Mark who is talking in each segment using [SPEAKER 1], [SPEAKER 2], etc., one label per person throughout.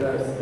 [SPEAKER 1] Test.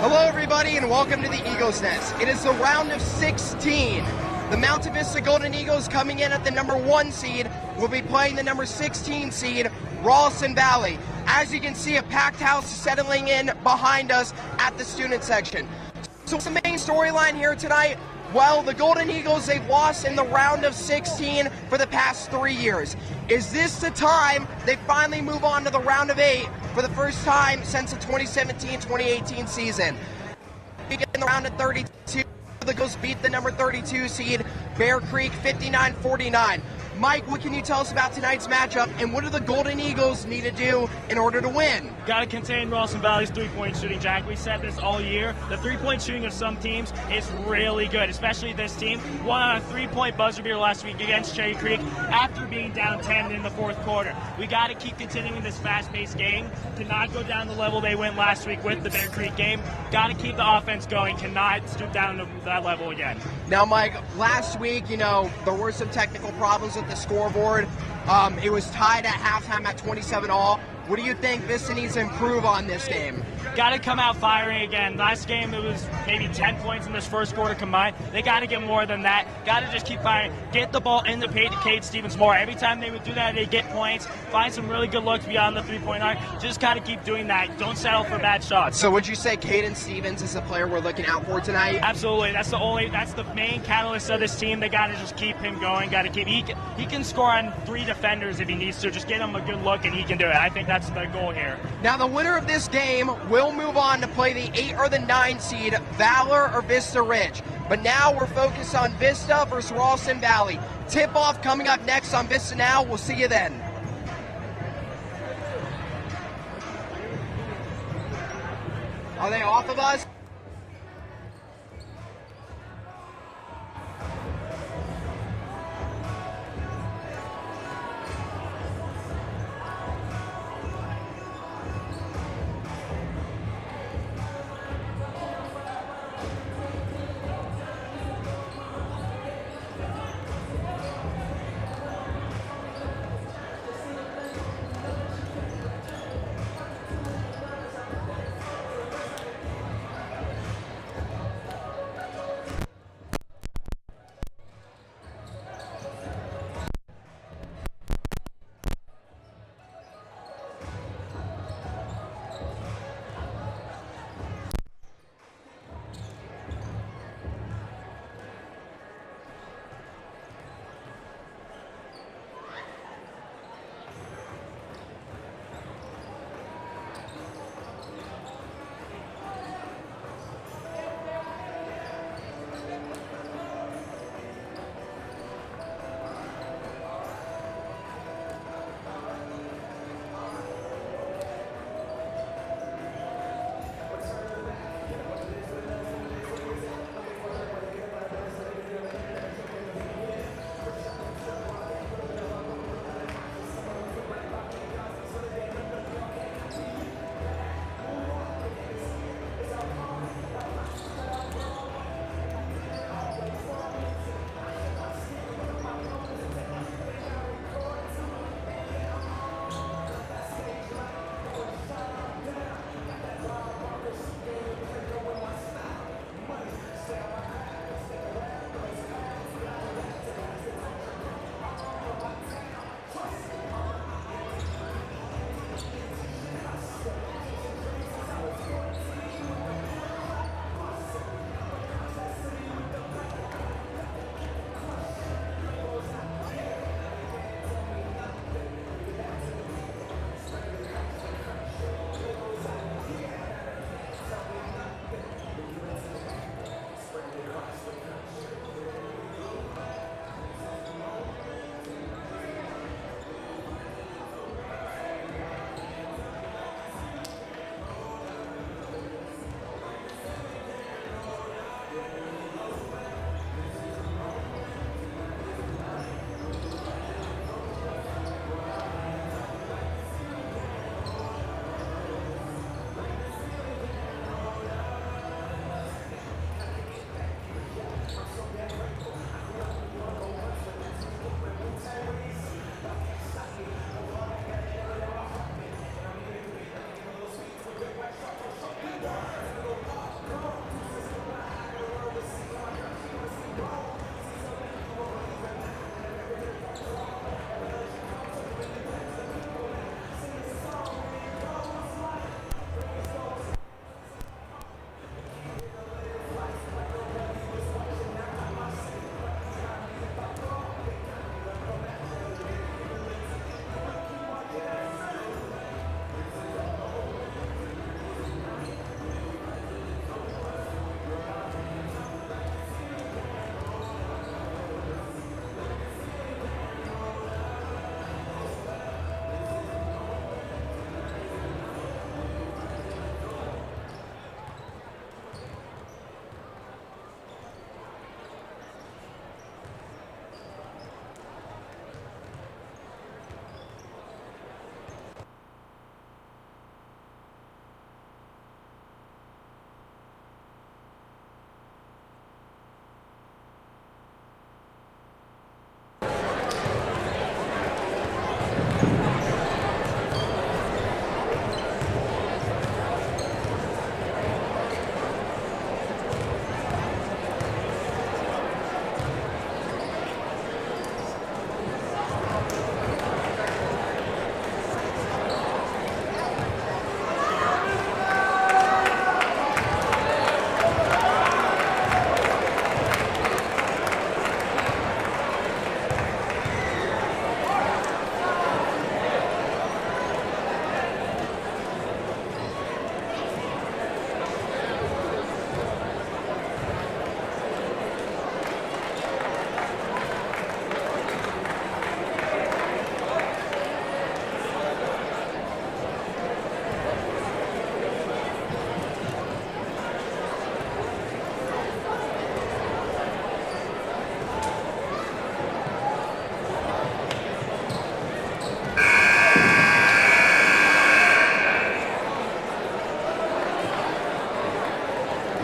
[SPEAKER 1] Hello everybody and welcome to the Eagles Nest. It is the round of 16. The Mountain Vista Golden Eagles, coming in at the number 1 seed, will be playing the number 16 seed, Ralston Valley. As you can see, a packed house settling in behind us at the student section. So what's the main storyline here tonight? Well, the Golden Eagles, they've lost in the round of 16 for the past 3 years. Is this the time they finally move on to the round of 8 for the first time since the 2017-2018 season? In the round of 32, the Eagles beat the number 32 seed, Bear Creek, 59-49. Mike, what can you tell us about tonight's matchup, and what do the Golden Eagles need to do in order to win?
[SPEAKER 2] Got to contain Ralston Valley's three-point shooting, Jack. We said this all year. The three-point shooting of some teams is really good, especially this team. Won on a three-point buzzer beater last week against Cherry Creek after being down 10 in the fourth quarter. We got to keep continuing this fast-paced game, to not go down the level they went last week with the Bear Creek game. Got to keep the offense going, cannot stoop down to that level again.
[SPEAKER 1] Now, Mike, last week, there were some technical problems with the scoreboard. It was tied at halftime at 27-all. What do you think Vista needs to improve on this game?
[SPEAKER 2] Got to come out firing again. Last game, it was maybe 10 points in this first quarter combined. They got to get more than that. Got to just keep firing. Get the ball in the paint to Cade Stevens more. Every time they would do that, they get points. Find some really good looks beyond the three-point arc. Just got to keep doing that. Don't settle for bad shots.
[SPEAKER 1] So would you say Caden Stevens is the player we're looking out for tonight?
[SPEAKER 2] Absolutely. That's the main catalyst of this team. They got to just keep him going. Got to keep. He can score on 3 defenders if he needs to. Just get him a good look, and he can do it. I think that's the goal here.
[SPEAKER 1] Now, the winner of this game will move on to play the 8 or the 9 seed, Valor or Vista Ridge. But now we're focused on Vista versus Ralston Valley. Tip-off coming up next on Vista Now. We'll see you then. Are they off of us?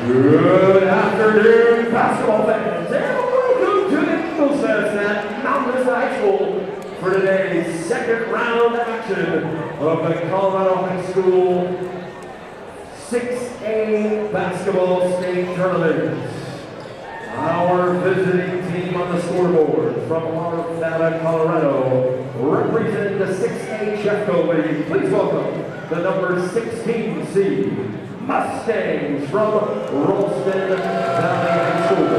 [SPEAKER 3] Good afternoon, basketball fans, and welcome to the Eagles Fest at Mountain Vista High School for today's second round action of the Colorado High School 6A basketball state tournament. Our visiting team on the scoreboard from Arvada, Colorado, representing the 6A Chefco League. Please welcome the number 16 seed Mustangs from Ralston Valley High School.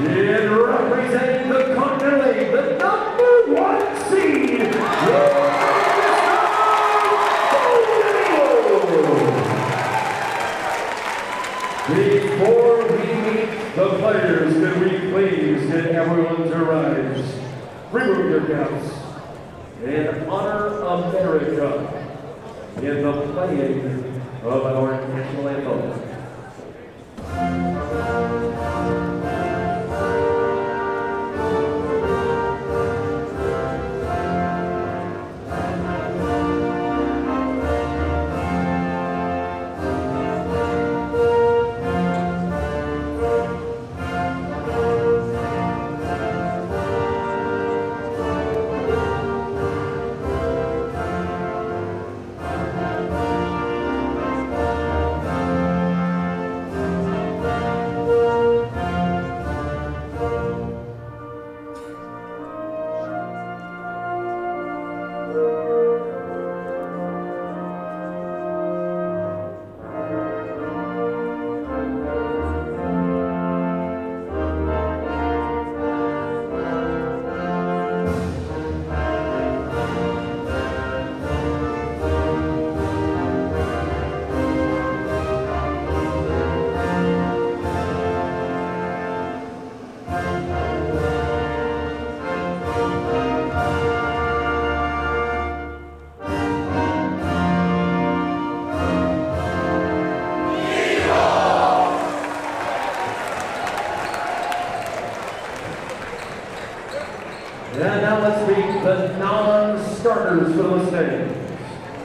[SPEAKER 3] In representing the Continental League, the number 1 seed, Before we meet the players, can we please get everyone to rise? Remove your caps and honor America in the playing of our national anthem. And now let's meet the non-starters for the Mustangs.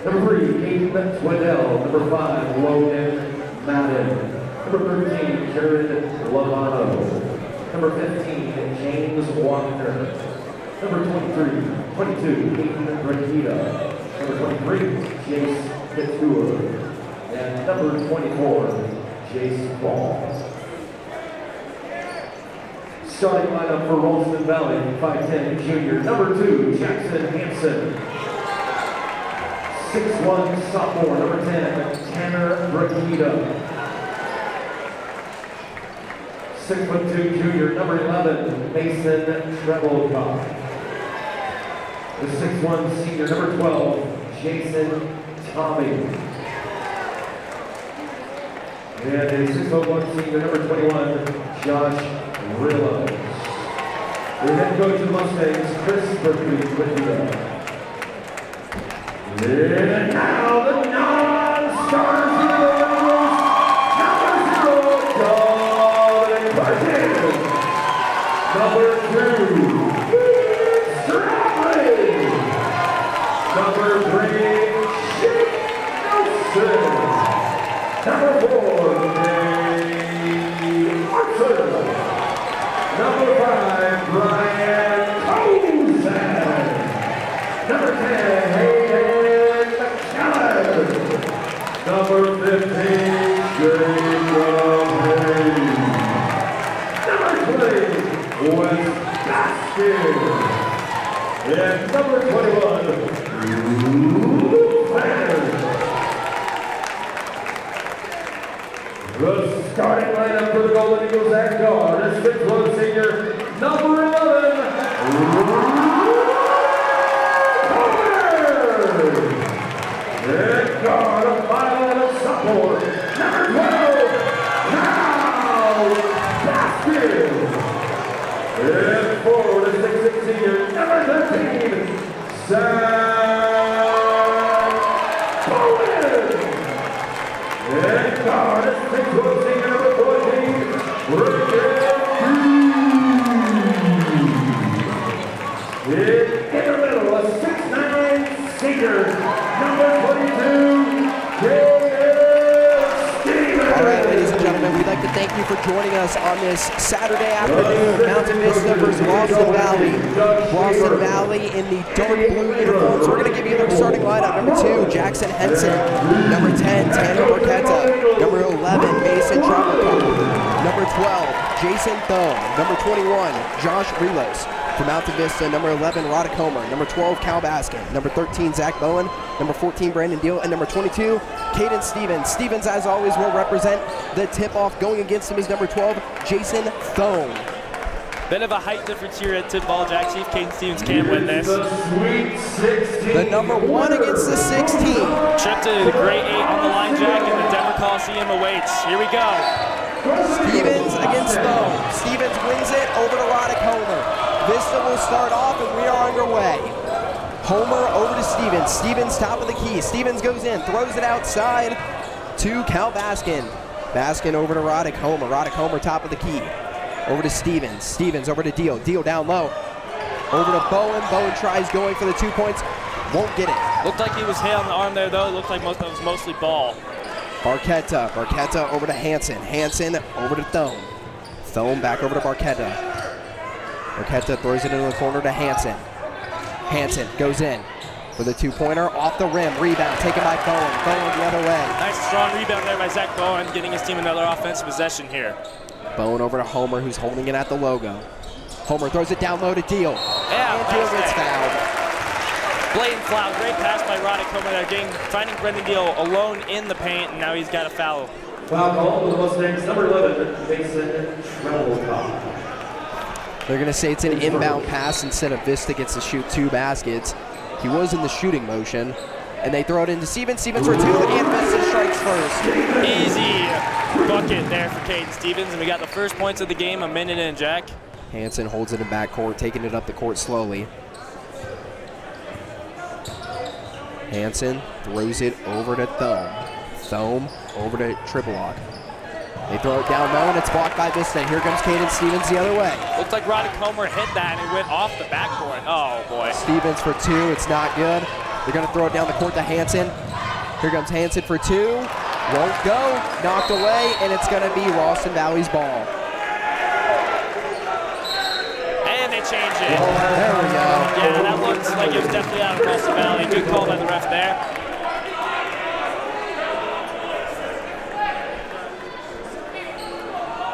[SPEAKER 3] Number 3, Aiden Twiddell. Number 5, Logan Madden. Number 13, Jared Lovano. Number 15, James Wagner. Number 22, Aiden Rakita. Number 23, Jace Couture. And number 24, Jace Ball. Starting lineup for Ralston Valley, 5'10" junior. Number 2, Jackson Hansen. 6'1" sophomore. Number 10, Tanner Rakita. 6'2" junior. Number 11, Mason Treblecock. The 6'1" senior. Number 12, Jason Tommy. And a 6'1" senior. Number 21, Josh Rillo. The head coach of the Mustangs, Chris Berkeley, with you. And now the non-stars of the Eagles. Number 0, Dominic Martin. Number 2, Stradley. Number 3, Shane Nelson. Number 4, Dave Martin. Number 5, Brian Kozan. Number 10, Hayden McKellar. Number 15, Jacob Hayes. Number 20, Wes Baskin. And number 21, Luke Banner. The starting lineup for the Golden Eagles at guard is 6'1" senior, number 11, Comer. At guard, a 5'11" sophomore, number 12, Now Baskin. And forward, a 6'6" senior, number 13, Sam Bowen. And guard, a 6'1" senior, number 14, Rick. In the middle, a 6'9" senior, number 22,
[SPEAKER 1] like to thank you for joining us on this Saturday afternoon. Mountain Vista versus Ralston Valley. Ralston Valley in the dark blue uniforms. We're going to give you their starting lineup. Number 2, Jackson Henson. Number 10, Tanner Barquetta. Number 11, Mason Travelcott. Number 12, Jason Thome. Number 21, Josh Relos. For Mountain Vista, number 11, Roddick Homer. Number 12, Cal Baskin. Number 13, Zach Bowen. Number 14, Brandon Deal. And number 22, Caden Stevens. Stevens, as always, will represent the tip-off. Going against him is number 12, Jason Thome.
[SPEAKER 4] Bit of a height difference here at tip ball, Jack. See if Caden Stevens can win this.
[SPEAKER 1] The number 1 against the 16.
[SPEAKER 4] Trip to the grade 8 on the line, Jack, and the Denver Coliseum awaits. Here we go.
[SPEAKER 1] Stevens against Thome. Stevens wins it over to Roddick Homer. Vista will start off, and we are underway. Homer over to Stevens. Stevens top of the key. Stevens goes in, throws it outside to Cal Baskin. Baskin over to Roddick Homer. Roddick Homer top of the key. Over to Stevens. Stevens over to Deal. Deal down low. Over to Bowen. Bowen tries going for the 2 points. Won't get it.
[SPEAKER 4] Looked like he was hit on the arm there, though. Looked like that was mostly ball.
[SPEAKER 1] Barquetta. Barquetta over to Hanson. Hanson over to Thome. Thome back over to Barquetta. Barquetta throws it into the corner to Hanson. Hanson goes in for the 2-pointer. Off the rim. Rebound taken by Bowen. Bowen the other way.
[SPEAKER 4] Nice strong rebound there by Zach Bowen, getting his team another offensive possession here.
[SPEAKER 1] Bowen over to Homer, who's holding it at the logo. Homer throws it down low to Deal.
[SPEAKER 4] Yeah,
[SPEAKER 1] and Deal gets fouled.
[SPEAKER 4] Blatant foul. Great pass by Roddick Homer there, finding Brendan Deal alone in the paint, and now he's got a foul.
[SPEAKER 3] Foul call for the Mustangs, number 11, Mason Travelcott.
[SPEAKER 1] They're going to say it's an inbound pass instead of Vista gets to shoot 2 baskets. He was in the shooting motion, and they throw it into Stevens. Stevens for 2, and Vista strikes first.
[SPEAKER 4] Easy bucket there for Caden Stevens, and we got the first points of the game, a minute in, Jack.
[SPEAKER 1] Hanson holds it in backcourt, taking it up the court slowly. Hanson throws it over to Thome. Thome over to Triplock. They throw it down low, and it's blocked by Vista. Here comes Caden Stevens the other way.
[SPEAKER 4] Looked like Roddick Homer hit that, and it went off the backboard. Oh, boy.
[SPEAKER 1] Stevens for 2. It's not good. They're going to throw it down the court to Hanson. Here comes Hanson for 2. Won't go. Knocked away, and it's going to be Ralston Valley's ball.
[SPEAKER 4] And they change it.
[SPEAKER 1] There we go.
[SPEAKER 4] Yeah, that looks like it was definitely out of Ralston Valley. Good call by the ref there.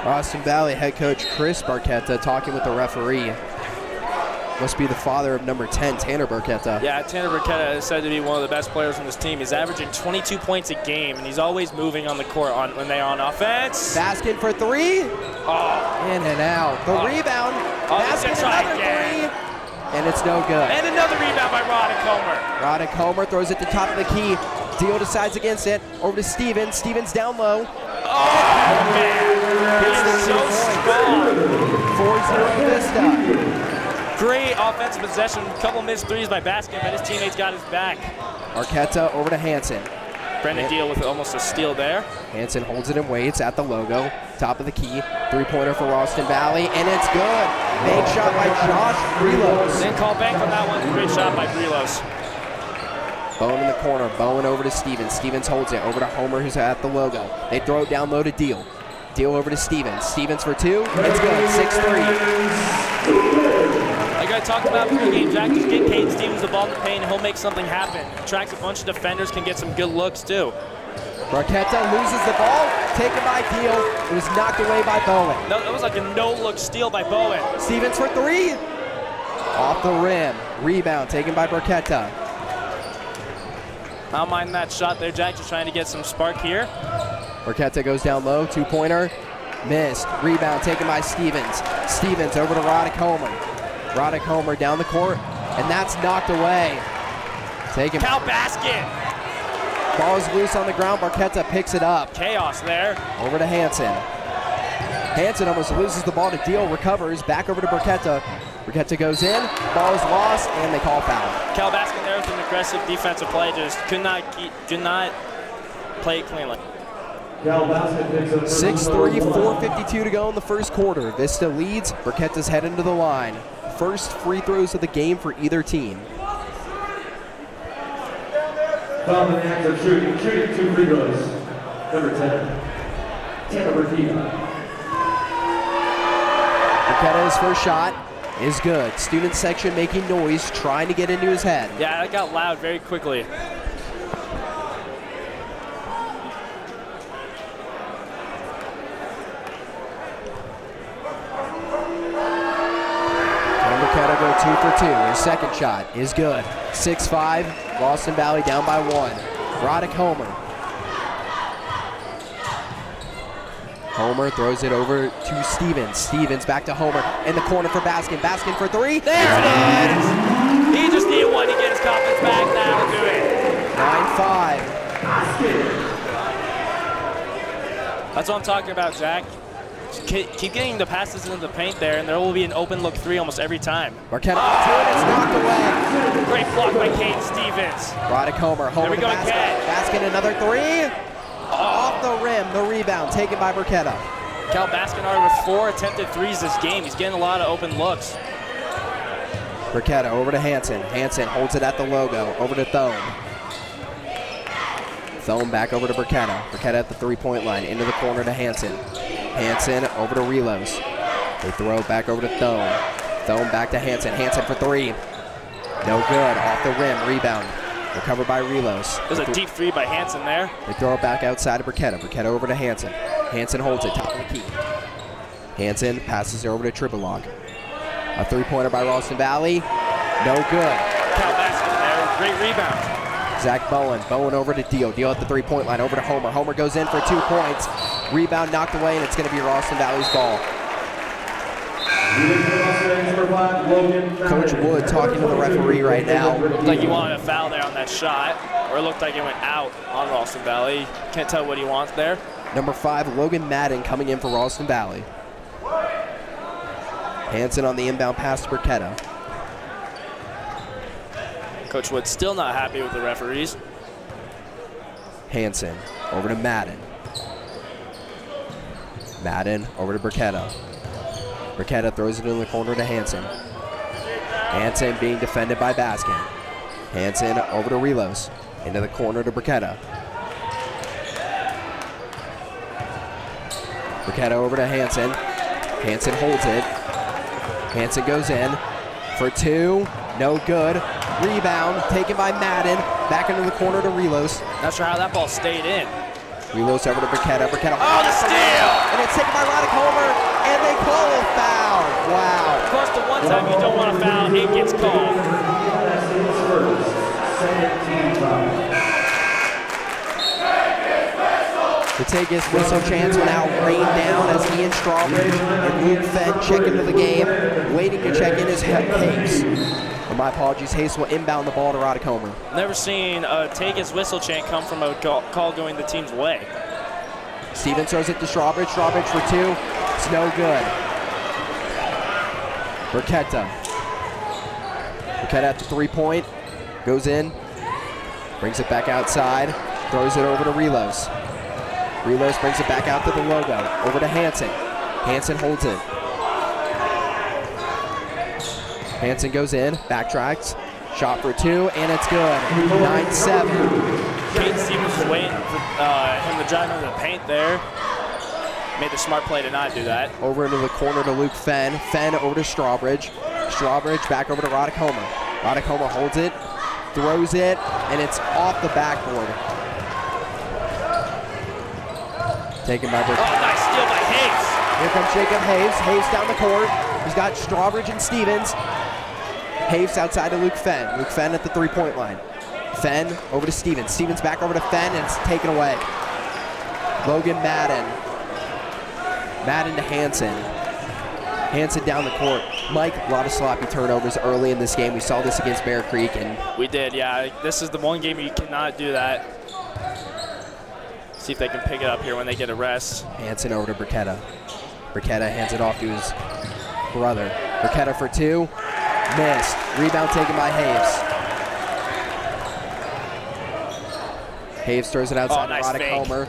[SPEAKER 1] Ralston Valley head coach Chris Barquetta talking with the referee. Must be the father of number 10, Tanner Barquetta.
[SPEAKER 4] Yeah, Tanner Barquetta is said to be one of the best players on this team. He's averaging 22 points a game, and he's always moving on the court when they're on offense.
[SPEAKER 1] Baskin for 3.
[SPEAKER 4] Oh.
[SPEAKER 1] In and out. The rebound. Baskin another 3. And it's no good.
[SPEAKER 4] And another rebound by Roddick Homer.
[SPEAKER 1] Roddick Homer throws it to top of the key. Deal decides against it. Over to Stevens. Stevens down low.
[SPEAKER 4] Oh, man. He's so strong.
[SPEAKER 1] 4-0 Vista.
[SPEAKER 4] Great offensive possession. A couple missed threes by Baskin, but his teammates got his back.
[SPEAKER 1] Barquetta over to Hanson.
[SPEAKER 4] Brendan Deal with almost a steal there.
[SPEAKER 1] Hanson holds it and waits at the logo. Top of the key. 3-pointer for Ralston Valley, and it's good. Bank shot by Josh Relos.
[SPEAKER 4] Didn't call bank on that one. Great shot by Brelos.
[SPEAKER 1] Bowen in the corner. Bowen over to Stevens. Stevens holds it over to Homer, who's at the logo. They throw it down low to Deal. Deal over to Stevens. Stevens for 2. It's good. 6-3.
[SPEAKER 4] Like I talked about pregame, Jack, just get Caden Stevens the ball in the paint and he'll make something happen. Attracts a bunch of defenders, can get some good looks too.
[SPEAKER 1] Barquetta loses the ball, taken by Deal. It was knocked away by Bowen.
[SPEAKER 4] No, it was like a no-look steal by Bowen.
[SPEAKER 1] Stevens for 3. Off the rim. Rebound taken by Barquetta.
[SPEAKER 4] I don't mind that shot there, Jack, just trying to get some spark here.
[SPEAKER 1] Barquetta goes down low, 2-pointer. Missed. Rebound taken by Stevens. Stevens over to Roddick Homer. Roddick Homer down the court, and that's knocked away. Taken.
[SPEAKER 4] Cal Baskin.
[SPEAKER 1] Ball is loose on the ground. Barquetta picks it up.
[SPEAKER 4] Chaos there.
[SPEAKER 1] Over to Hanson. Hanson almost loses the ball to Deal, recovers, back over to Barquetta. Barquetta goes in, ball is lost, and they call foul.
[SPEAKER 4] Cal Baskin there with an aggressive defensive play, just could not play it cleanly.
[SPEAKER 1] 6-3, 4:52 to go in the first quarter. Vista leads. Barquetta's heading to the line. First free throws of the game for either team.
[SPEAKER 3] Foul in the act of shooting 2 free throws. Number 10.
[SPEAKER 5] Burketta's first shot is good. Student section making noise, trying to get into his head.
[SPEAKER 4] Yeah, that got loud very quickly.
[SPEAKER 5] Burketta go 2 for 2. His second shot is good. 6-5. Ralston Valley down by 1. Roddick Homer. Homer throws it over to Stevens. Stevens back to Homer in the corner for Baskin. Baskin for 3. There it is!
[SPEAKER 4] He just needed one to get his confidence back. That'll do it.
[SPEAKER 5] 9-5.
[SPEAKER 4] That's what I'm talking about, Jack. Just keep getting the passes into the paint there, and there will be an open look 3 almost every time.
[SPEAKER 5] Burketta up to it. It's knocked away.
[SPEAKER 4] Great block by Caden Stevens.
[SPEAKER 5] Roddick Homer. Homer
[SPEAKER 4] There we
[SPEAKER 5] to
[SPEAKER 4] go
[SPEAKER 5] Baskin.
[SPEAKER 4] again.
[SPEAKER 5] Baskin another 3. Off the rim. The rebound taken by Burketta.
[SPEAKER 4] Cal Baskin already with 4 attempted threes this game. He's getting a lot of open looks.
[SPEAKER 5] Burketta over to Hansen. Hansen holds it at the logo. Over to Thome. Thome back over to Burketta. Burketta at the 3-point line. Into the corner to Hansen. Hansen over to Relos. They throw it back over to Thome. Thome back to Hansen. Hansen for 3. No good. Off the rim. Rebound. Recovered by Relos.
[SPEAKER 4] There's a deep 3 by Hansen there.
[SPEAKER 5] They throw it back outside of Burketta. Burketta over to Hansen. Hansen holds it. Top of the key. Hansen passes it over to Tribalog. A 3-pointer by Ralston Valley. No good.
[SPEAKER 4] Cal Baskin there. Great rebound.
[SPEAKER 5] Zach Bowen. Bowen over to Deal. Deal at the 3-point line. Over to Homer. Homer goes in for 2 points. Rebound knocked away, and it's going to be Ralston Valley's ball. Coach Wood talking to the referee right now.
[SPEAKER 4] Looked like he wanted a foul there on that shot, or it looked like it went out on Ralston Valley. Can't tell what he wants there.
[SPEAKER 5] Number 5, Logan Madden coming in for Ralston Valley. Hansen on the inbound pass to Burketta.
[SPEAKER 4] Coach Wood still not happy with the referees.
[SPEAKER 5] Hansen over to Madden. Madden over to Burketta. Burketta throws it in the corner to Hansen. Hansen being defended by Baskin. Hansen over to Relos. Into the corner to Burketta. Burketta over to Hansen. Hansen holds it. Hansen goes in for 2. No good. Rebound taken by Madden. Back into the corner to Relos.
[SPEAKER 4] Not sure how that ball stayed in.
[SPEAKER 5] Relos over to Burketta. Burketta.
[SPEAKER 4] Oh, the steal!
[SPEAKER 5] And it's taken by Roddick Homer. And they call a foul. Wow.
[SPEAKER 4] Of course, the one time you don't want to foul, it gets called.
[SPEAKER 5] The take his whistle chance will now rain down as Ian Strawbridge and Luke Fenn check into the game. Waiting to check in is Hayes. My apologies, Hayes will inbound the ball to Roddick Homer.
[SPEAKER 4] Never seen a take his whistle chant come from a call going the team's way.
[SPEAKER 5] Stevens throws it to Strawbridge. Strawbridge for 2. It's no good. Burketta. Burketta at the 3-point. Goes in. Brings it back outside. Throws it over to Relos. Relos brings it back out to the logo. Over to Hansen. Hansen holds it. Hansen goes in. Backtracks. Shot for 2, and it's good. 9-7.
[SPEAKER 4] Caden Stevens was waiting for him to drive into the paint there. Made the smart play to not do that.
[SPEAKER 5] Over into the corner to Luke Fenn. Fenn over to Strawbridge. Strawbridge back over to Roddick Homer. Roddick Homer holds it, throws it, and it's off the backboard. Taken by Burketta.
[SPEAKER 4] Oh, nice steal by Hayes.
[SPEAKER 5] Here comes Jacob Hayes. Hayes down the court. He's got Strawbridge and Stevens. Hayes outside to Luke Fenn. Luke Fenn at the 3-point line. Fenn over to Stevens. Stevens back over to Fenn, and it's taken away. Logan Madden. Madden to Hansen. Hansen down the court. Mike, a lot of sloppy turnovers early in this game. We saw this against Bear Creek. And
[SPEAKER 4] we did, yeah. This is the one game you cannot do that. See if they can pick it up here when they get a rest.
[SPEAKER 5] Hansen over to Burketta. Burketta hands it off to his brother. Burketta for 2. Missed. Rebound taken by Hayes. Hayes throws it outside.
[SPEAKER 4] Oh, nice
[SPEAKER 5] Roddick
[SPEAKER 4] fake.
[SPEAKER 5] Homer.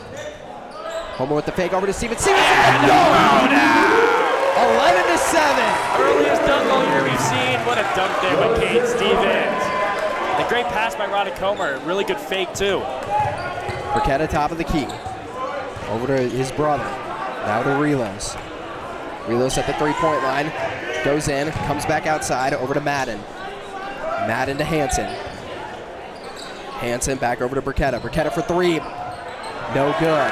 [SPEAKER 5] Homer with the fake over to Stevens. Stevens!
[SPEAKER 4] No, no!
[SPEAKER 5] 11-7.
[SPEAKER 4] Earliest dunk all year we've seen. What a dunk there by Caden Stevens. A great pass by Roddick Homer. Really good fake, too.
[SPEAKER 5] Burketta top of the key. Over to his brother. Now to Relos. Relos at the 3-point line. Goes in, comes back outside, over to Madden. Madden to Hansen. Hansen back over to Burketta. Burketta for 3. No good.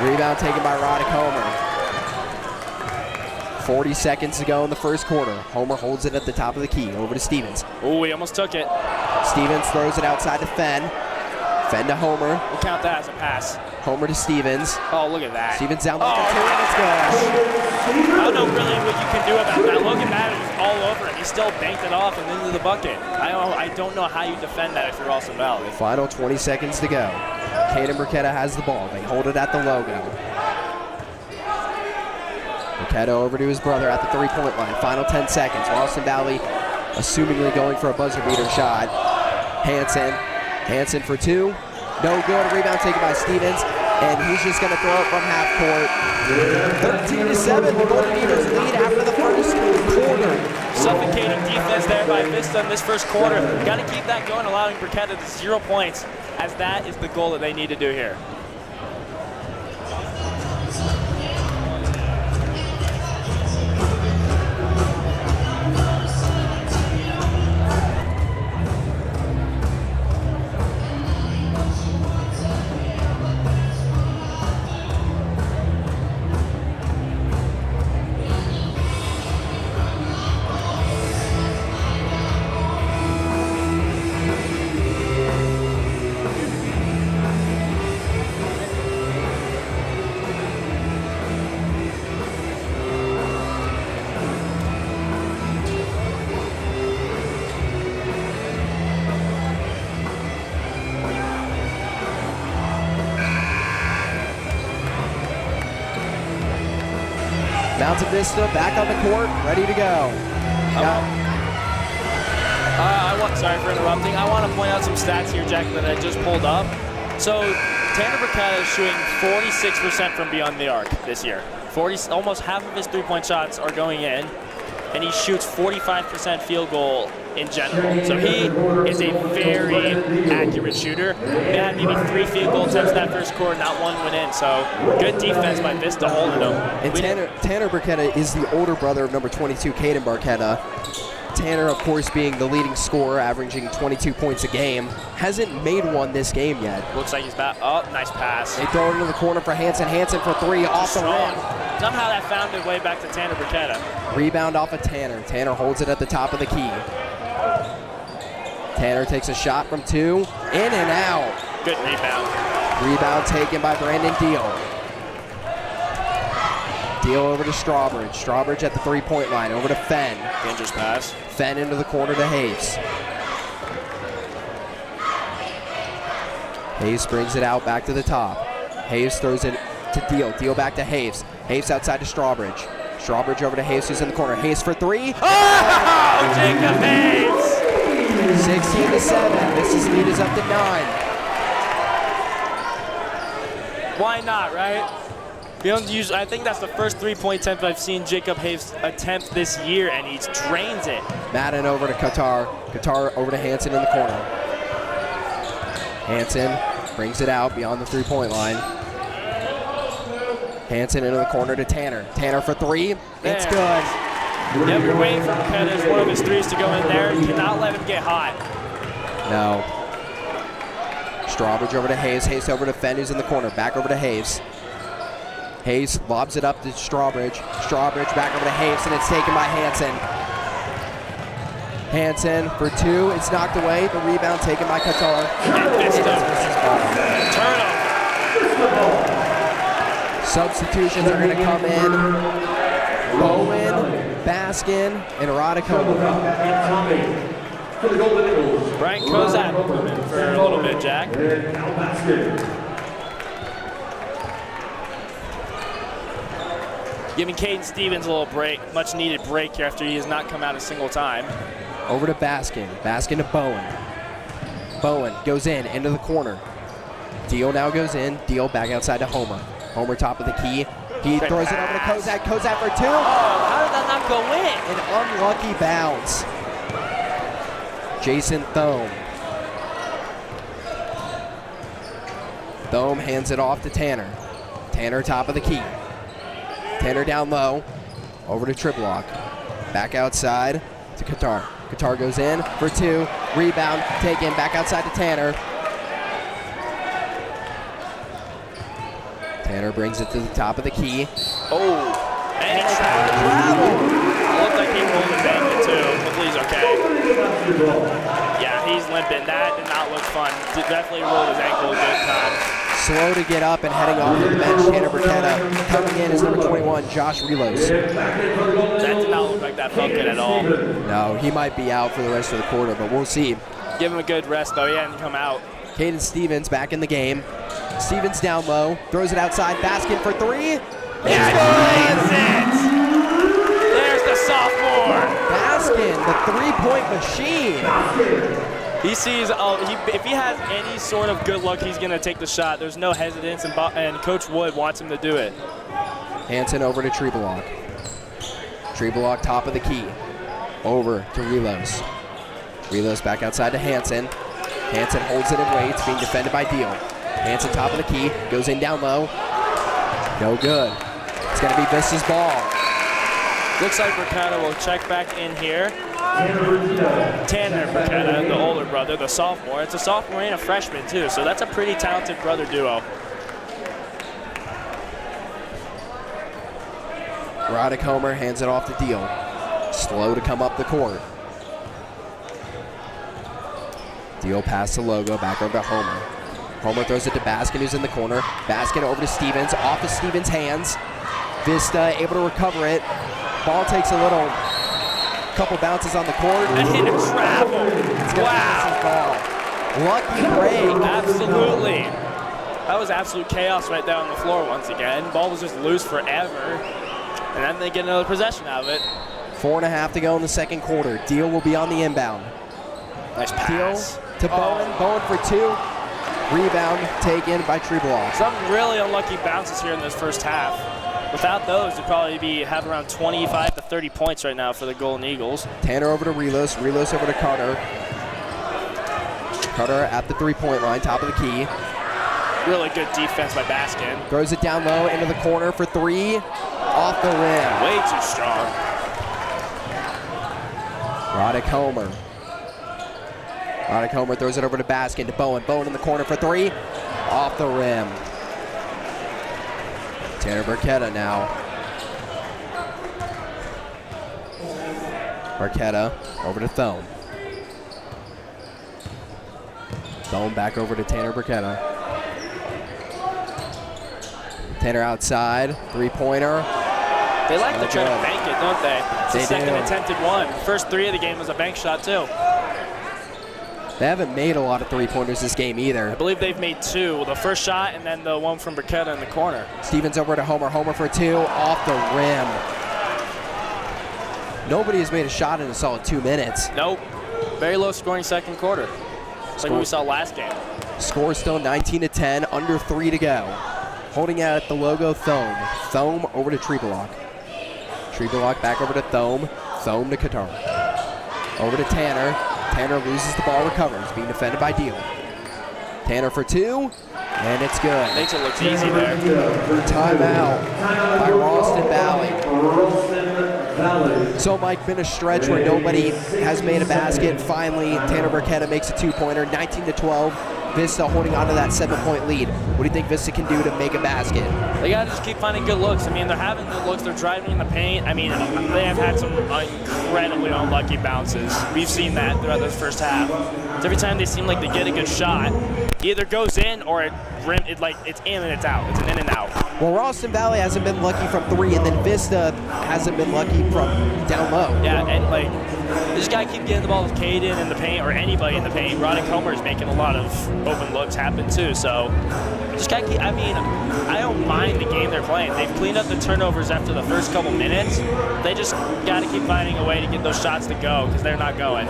[SPEAKER 5] Rebound taken by Roddick Homer. 40 seconds to go in the first quarter. Homer holds it at the top of the key. Over to Stevens.
[SPEAKER 4] Oh, he almost took it.
[SPEAKER 5] Stevens throws it outside to Fenn. Fenn to Homer.
[SPEAKER 4] We'll count that as a pass.
[SPEAKER 5] Homer to Stevens.
[SPEAKER 4] Oh, look at that.
[SPEAKER 5] Stevens down low for 2, and it's good.
[SPEAKER 4] I don't know really what you can do about that. Logan Madden is all over it. He still banked it off and into the bucket. I don't know how you defend that if you're Ralston Valley.
[SPEAKER 5] Final 20 seconds to go. Caden Burketta has the ball. They hold it at the logo. Burketta over to his brother at the 3-point line. Final 10 seconds. Ralston Valley assumingly going for a buzzer beater shot. Hansen for 2. No good. Rebound taken by Stevens. And he's just going to throw it from half court. 13-7. The Golden Eagles lead after the first quarter.
[SPEAKER 4] Suffocating defense there by Vista in this first quarter. Got to keep that going, allowing Burketta to 0 points, as that is the goal that they need to do here.
[SPEAKER 5] Mountain Vista back on the court, ready to go.
[SPEAKER 4] Sorry for interrupting. I want to point out some stats here, Jack, that I just pulled up. So Tanner Burketta is shooting 46% from beyond the arc this year. Almost half of his 3-point shots are going in, and he shoots 45% field goal in general. So he is a very accurate shooter. They had maybe 3 field goal attempts that first quarter, not 1 went in. So good defense by Vista holding him.
[SPEAKER 5] And Tanner Burketta is the older brother of number 22, Caden Burketta. Tanner, of course, being the leading scorer, averaging 22 points a game, hasn't made one this game yet.
[SPEAKER 4] Looks like he's back. Oh, nice pass.
[SPEAKER 5] They throw it into the corner for Hansen. Hansen for 3 off the rim.
[SPEAKER 4] Somehow that found its way back to Tanner Burketta.
[SPEAKER 5] Rebound off of Tanner. Tanner holds it at the top of the key. Tanner takes a shot from 2. In and out.
[SPEAKER 4] Good rebound.
[SPEAKER 5] Rebound taken by Brandon Deal. Deal over to Strawbridge. Strawbridge at the 3-point line. Over to Fenn.
[SPEAKER 4] Dangerous pass.
[SPEAKER 5] Fenn into the corner to Hayes. Hayes brings it out back to the top. Hayes throws it to Deal. Deal back to Hayes. Hayes outside to Strawbridge. Strawbridge over to Hayes, who's in the corner. Hayes for 3.
[SPEAKER 4] Oh, Jacob Hayes!
[SPEAKER 5] 16-7. This lead is up to 9.
[SPEAKER 4] Why not, right? We don't use. I think that's the first 3-point attempt I've seen Jacob Hayes attempt this year, and he drains it.
[SPEAKER 5] Madden over to Qatar. Qatar over to Hansen in the corner. Hansen brings it out beyond the 3-point line. Hansen into the corner to Tanner. Tanner for 3. It's good.
[SPEAKER 4] Yep, we're waiting for Burketta's one of his 3s to go in there. You cannot let him get hot.
[SPEAKER 5] No. Strawbridge over to Hayes. Hayes over to Fenn, who's in the corner. Back over to Hayes. Hayes lobs it up to Strawbridge. Strawbridge back over to Hayes, and it's taken by Hansen. Hansen for 2. It's knocked away. The rebound taken by Qatar.
[SPEAKER 4] Turnover.
[SPEAKER 5] Substitutions are going to come in. Bowen, Baskin, and Roddick Hoblick.
[SPEAKER 4] Brian Kozak will come in for a little bit, Jack. Giving Caden Stevens a little break, much needed break here after he has not come out a single time.
[SPEAKER 5] Over to Baskin. Baskin to Bowen. Bowen goes into the corner. Deal now goes in. Deal back outside to Homer. Homer top of the key. He throws it over to Kozak. Kozak for 2.
[SPEAKER 4] Oh, how did that not go in?
[SPEAKER 5] An unlucky bounce. Jason Thome. Thome hands it off to Tanner. Tanner top of the key. Tanner down low. Over to Triblock. Back outside to Qatar. Qatar goes in for 2. Rebound taken. Back outside to Tanner. Tanner brings it to the top of the key.
[SPEAKER 4] Oh, and he traveled. It looked like he rolled his ankle too. Hopefully he's okay. Yeah, he's limping. That did not look fun. Definitely rolled his ankle a good time.
[SPEAKER 5] Slow to get up and heading off to the bench. Tanner Burketta coming in is number 21, Josh Relos.
[SPEAKER 4] That did not look like that felt good at all.
[SPEAKER 5] No, he might be out for the rest of the quarter, but we'll see.
[SPEAKER 4] Give him a good rest though. He hadn't come out.
[SPEAKER 5] Caden Stevens back in the game. Stevens down low, throws it outside, basket for 3.
[SPEAKER 4] Yeah, that's it. There's the sophomore.
[SPEAKER 5] Baskin, the 3-point machine.
[SPEAKER 4] He sees, if he has any sort of good luck, he's going to take the shot. There's no hesitance, and Coach Wood wants him to do it.
[SPEAKER 5] Hansen over to Treblock. Treblock top of the key. Over to Relos. Relos back outside to Hansen. Hansen holds it and waits, being defended by Deal. Hansen top of the key, goes in down low. No good. It's going to be Vista's ball.
[SPEAKER 4] Looks like Burketta will check back in here. Tanner Burketta, the older brother, the sophomore. It's a sophomore and a freshman too, so that's a pretty talented brother duo.
[SPEAKER 5] Roddick Homer hands it off to Deal. Slow to come up the court. Deal past the logo, back over to Homer. Homer throws it to Baskin, who's in the corner. Baskin over to Stevens, off of Stevens' hands. Vista able to recover it. Ball takes a little, couple bounces on the court.
[SPEAKER 4] And hit a travel.
[SPEAKER 5] Wow. Lucky break.
[SPEAKER 4] Absolutely. That was absolute chaos right there on the floor once again. Ball was just loose forever. And then they get another possession out of it.
[SPEAKER 5] 4.5 to go in the second quarter. Deal will be on the inbound.
[SPEAKER 4] Nice pass.
[SPEAKER 5] Deal to Bowen. Bowen for 2. Rebound taken by Treblock.
[SPEAKER 4] Some really unlucky bounces here in this first half. Without those, they'd probably have around 25 to 30 points right now for the Golden Eagles.
[SPEAKER 5] Tanner over to Relos. Relos over to Carter. Carter at the 3-point line, top of the key.
[SPEAKER 4] Really good defense by Baskin.
[SPEAKER 5] Throws it down low into the corner for 3. Off the rim.
[SPEAKER 4] Way too strong.
[SPEAKER 5] Roddick Homer. Roddick Homer throws it over to Baskin to Bowen. Bowen in the corner for 3. Off the rim. Tanner Burketta now. Burketta over to Thome. Thome back over to Tanner Burketta. Tanner outside, 3-pointer.
[SPEAKER 4] They like to try to bank it, don't they? It's the second attempted one. First 3 of the game was a bank shot too.
[SPEAKER 5] They haven't made a lot of 3-pointers this game either.
[SPEAKER 4] I believe they've made 2. The first shot and then the one from Burketta in the corner.
[SPEAKER 5] Stevens over to Homer. Homer for 2. Off the rim. Nobody has made a shot in a solid 2 minutes.
[SPEAKER 4] Nope. Very low scoring second quarter. It's like what we saw last game.
[SPEAKER 5] Score still 19-10. Under 3 to go. Holding out at the logo, Thome. Thome over to Treblock. Treblock back over to Thome. Thome to Qatar. Over to Tanner. Tanner loses the ball, recovers, being defended by Deal. Tanner for 2, and it's good.
[SPEAKER 4] Makes it look easy there.
[SPEAKER 5] Timeout by Ralston Valley. So, Mike, been a stretch where nobody has made a basket. Finally, Tanner Burketta makes a 2-pointer, 19-12. Vista holding on to that 7-point lead. What do you think Vista can do to make a basket?
[SPEAKER 4] They got to just keep finding good looks. I mean, they're having good looks. They're driving in the paint. I mean, they have had some incredibly unlucky bounces. We've seen that throughout this first half. So every time they seem like they get a good shot, it either goes in or it's in and it's out. It's an in and out.
[SPEAKER 5] Well, Ralston Valley hasn't been lucky from 3, and then Vista hasn't been lucky from down low.
[SPEAKER 4] Yeah, and they just got to keep getting the ball with Caden in the paint or anybody in the paint. Roddick Homer is making a lot of open looks happen too, so just got to keep, I mean, I don't mind the game they're playing. They've cleaned up the turnovers after the first couple minutes. They just got to keep finding a way to get those shots to go because they're not going.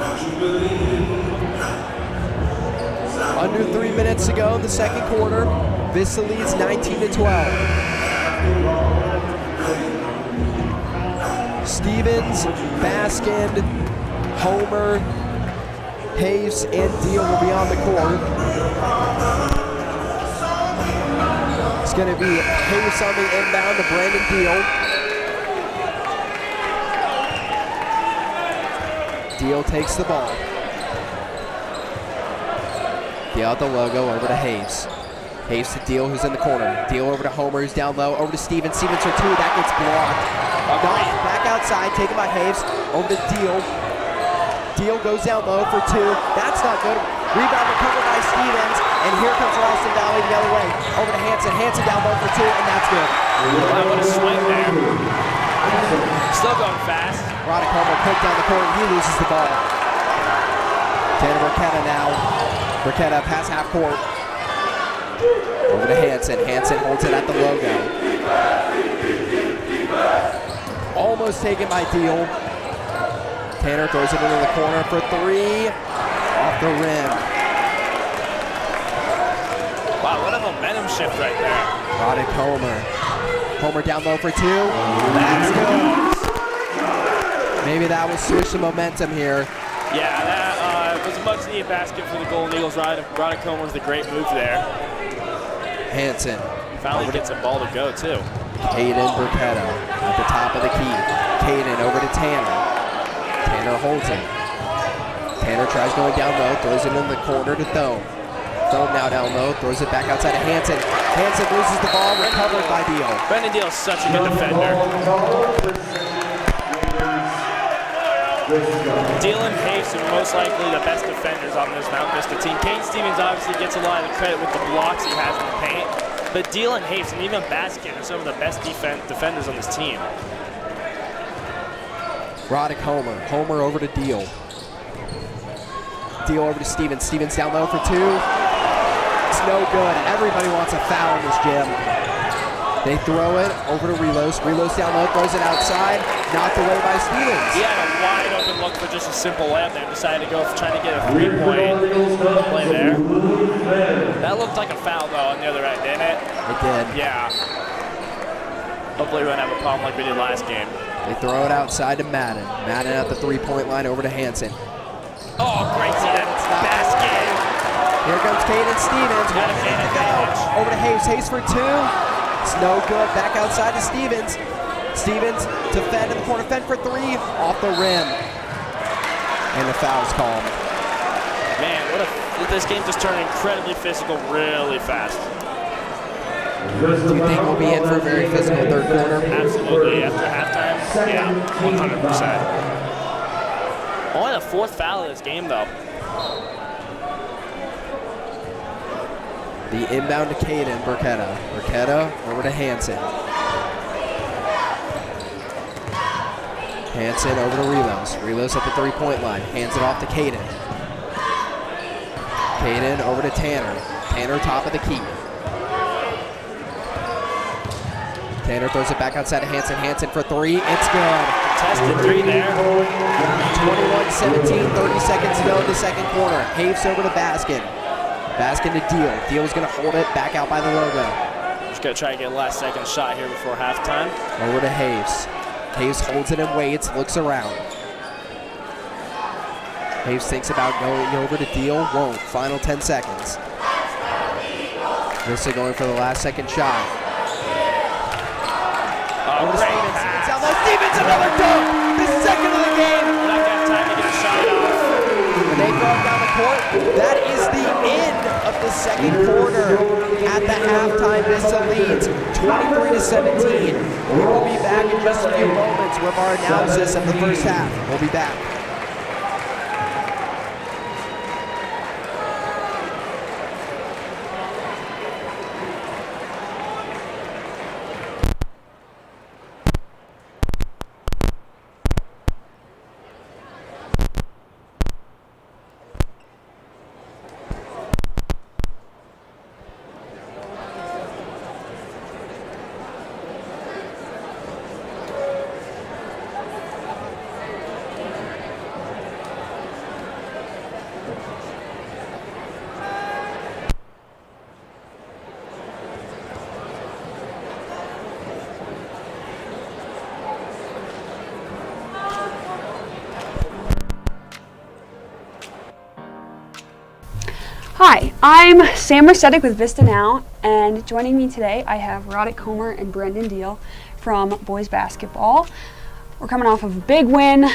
[SPEAKER 5] Under 3 minutes to go in the second quarter. Vista leads 19-12. Stevens, Baskin, Homer, Hayes, and Deal will be on the court. It's going to be Hayes on the inbound to Brandon Deal. Deal takes the ball. Deal out the logo over to Hayes. Hayes to Deal, who's in the corner. Deal over to Homer, who's down low. Over to Stevens. Stevens for two. That gets blocked. Back outside, taken by Hayes. Over to Deal. Deal goes down low for two. That's not good. Rebound recovered by Stevens. And here comes Ralston Valley the other way. Over to Hanson. Hanson down low for two, and that's good.
[SPEAKER 4] Wow, what a swing there. Still going fast.
[SPEAKER 5] Roddick Homer quick down the court. He loses the ball. Tanner Burketta now. Burketta pass half court. Over to Hanson. Hanson holds it at the logo. Almost taken by Deal. Tanner throws it into the corner for three. Off the rim.
[SPEAKER 4] Wow, what a momentum shift right there.
[SPEAKER 5] Roddick Homer. Homer down low for two. That's good. Maybe that will switch the momentum here.
[SPEAKER 4] Yeah, that was a much-needed basket for the Golden Eagles. Roddick Homer was a great move there.
[SPEAKER 5] Hanson.
[SPEAKER 4] Finally gets a ball to go, too.
[SPEAKER 5] Caden Burketta at the top of the key. Caden over to Tanner. Tanner holds it. Tanner tries going down low, throws it in the corner to Thome. Thome now down low, throws it back outside to Hanson. Hanson loses the ball, recovered by Deal.
[SPEAKER 4] Brendan Deal is such a good defender. Deal and Hayes are most likely the best defenders on this Mountain Vista team. Kane Stevens obviously gets a lot of the credit with the blocks he has in the paint, but Deal and Hayes and even Baskin are some of the best defenders on this team.
[SPEAKER 5] Roddick Homer. Homer over to Deal. Deal over to Stevens. Stevens down low for two. It's no good. Everybody wants a foul in this gym. They throw it over to Relos. Relos down low, throws it outside. Knocked away by Stevens.
[SPEAKER 4] He had a wide open look for just a simple layup there. Decided to go for trying to get a three-point play there. That looked like a foul though on the other end, didn't it?
[SPEAKER 5] It did.
[SPEAKER 4] Yeah. Hopefully we won't have a problem like we did last game.
[SPEAKER 5] They throw it outside to Madden. Madden at the three-point line over to Hanson.
[SPEAKER 4] Oh, great see that basket.
[SPEAKER 5] Here comes Caden Stevens. 1 minute to go. Over to Hayes. Hayes for two. It's no good. Back outside to Stevens. Stevens to Fenn in the corner. Fenn for three. Off the rim. And the foul's called.
[SPEAKER 4] Man, this game just turned incredibly physical really fast.
[SPEAKER 5] Do you think we'll be in for a very physical third quarter?
[SPEAKER 4] Absolutely. After halftime, yeah, 100%. Only the fourth foul of this game, though.
[SPEAKER 5] The inbound to Caden Burketta. Burketta over to Hanson. Hanson over to Relos. Relos at the three-point line. Hands it off to Caden. Caden over to Tanner. Tanner top of the key. Tanner throws it back outside to Hanson. Hanson for three. It's good.
[SPEAKER 4] Tested three there.
[SPEAKER 5] 21-17, 30 seconds to go in the second quarter. Hayes over to Baskin. Baskin to Deal. Deal's going to hold it back out by the logo.
[SPEAKER 4] Just going to try to get a last second shot here before halftime.
[SPEAKER 5] Over to Hayes. Hayes holds it and waits, looks around. Hayes thinks about going over to Deal. Won't. Final 10 seconds. Vista going for the last second shot. Over to Stevens. Stevens down low. Stevens, another dunk! The second of the game!
[SPEAKER 4] We're not going to have time to get a shot off.
[SPEAKER 5] When they throw it down the court, that is the end of the second quarter. At the halftime, Vista leads 23-17. We will be back in just a few moments with our analysis of the first half. We'll be back.
[SPEAKER 6] Hi, I'm Sam Mercedes with Vista Now, and joining me today I have Roddick Homer and Brendan Deal from boys basketball. We're coming off of a big win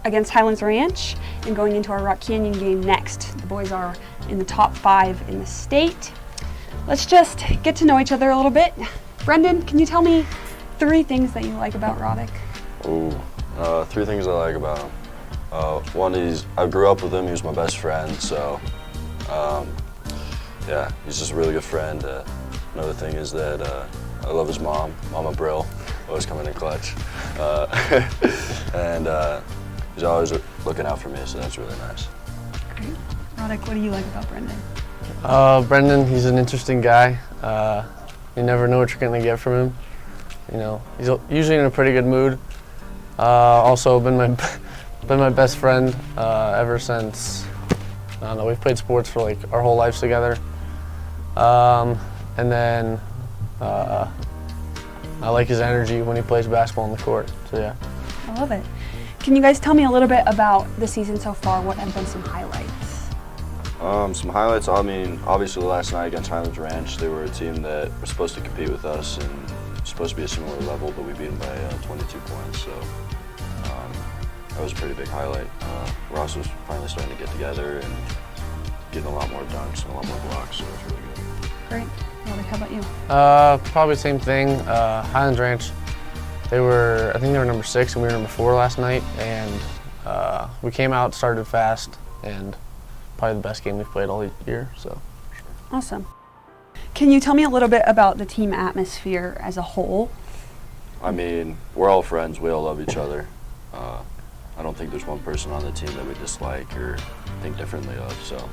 [SPEAKER 6] against Highlands Ranch and going into our Rock Canyon game next. The boys are in the top 5 in the state. Let's just get to know each other a little bit. Brendan, can you tell me 3 things that you like about Roddick?
[SPEAKER 7] Ooh, 3 things I like about him. One is I grew up with him. He was my best friend, so yeah, he's just a really good friend. Another thing is that I love his mom, Mama Brill, always coming in clutch, and he's always looking out for me, so that's really nice.
[SPEAKER 6] Great. Roddick, what do you like about Brendan?
[SPEAKER 8] Brendan, he's an interesting guy. You never know what you're going to get from him. You know, he's usually in a pretty good mood. Also been my best friend ever since, I don't know, we've played sports for like our whole lives together. And then I like his energy when he plays basketball on the court, so yeah.
[SPEAKER 6] I love it. Can you guys tell me a little bit about the season so far? What have been some highlights?
[SPEAKER 7] Some highlights, I mean, obviously last night against Highlands Ranch, they were a team that was supposed to compete with us and supposed to be a similar level, but we beat them by 22 points, so that was a pretty big highlight. Ross was finally starting to get together and getting a lot more dunks and a lot more blocks, so it was really good.
[SPEAKER 6] Great. Roddick, how about you?
[SPEAKER 8] Probably the same thing. Highlands Ranch, I think they were number 6 and we were number 4 last night, and we came out, started fast, and probably the best game we've played all year, so.
[SPEAKER 6] Awesome. Can you tell me a little bit about the team atmosphere as a whole?
[SPEAKER 7] I mean, we're all friends, we all love each other. I don't think there's one person on the team that we dislike or think differently of, so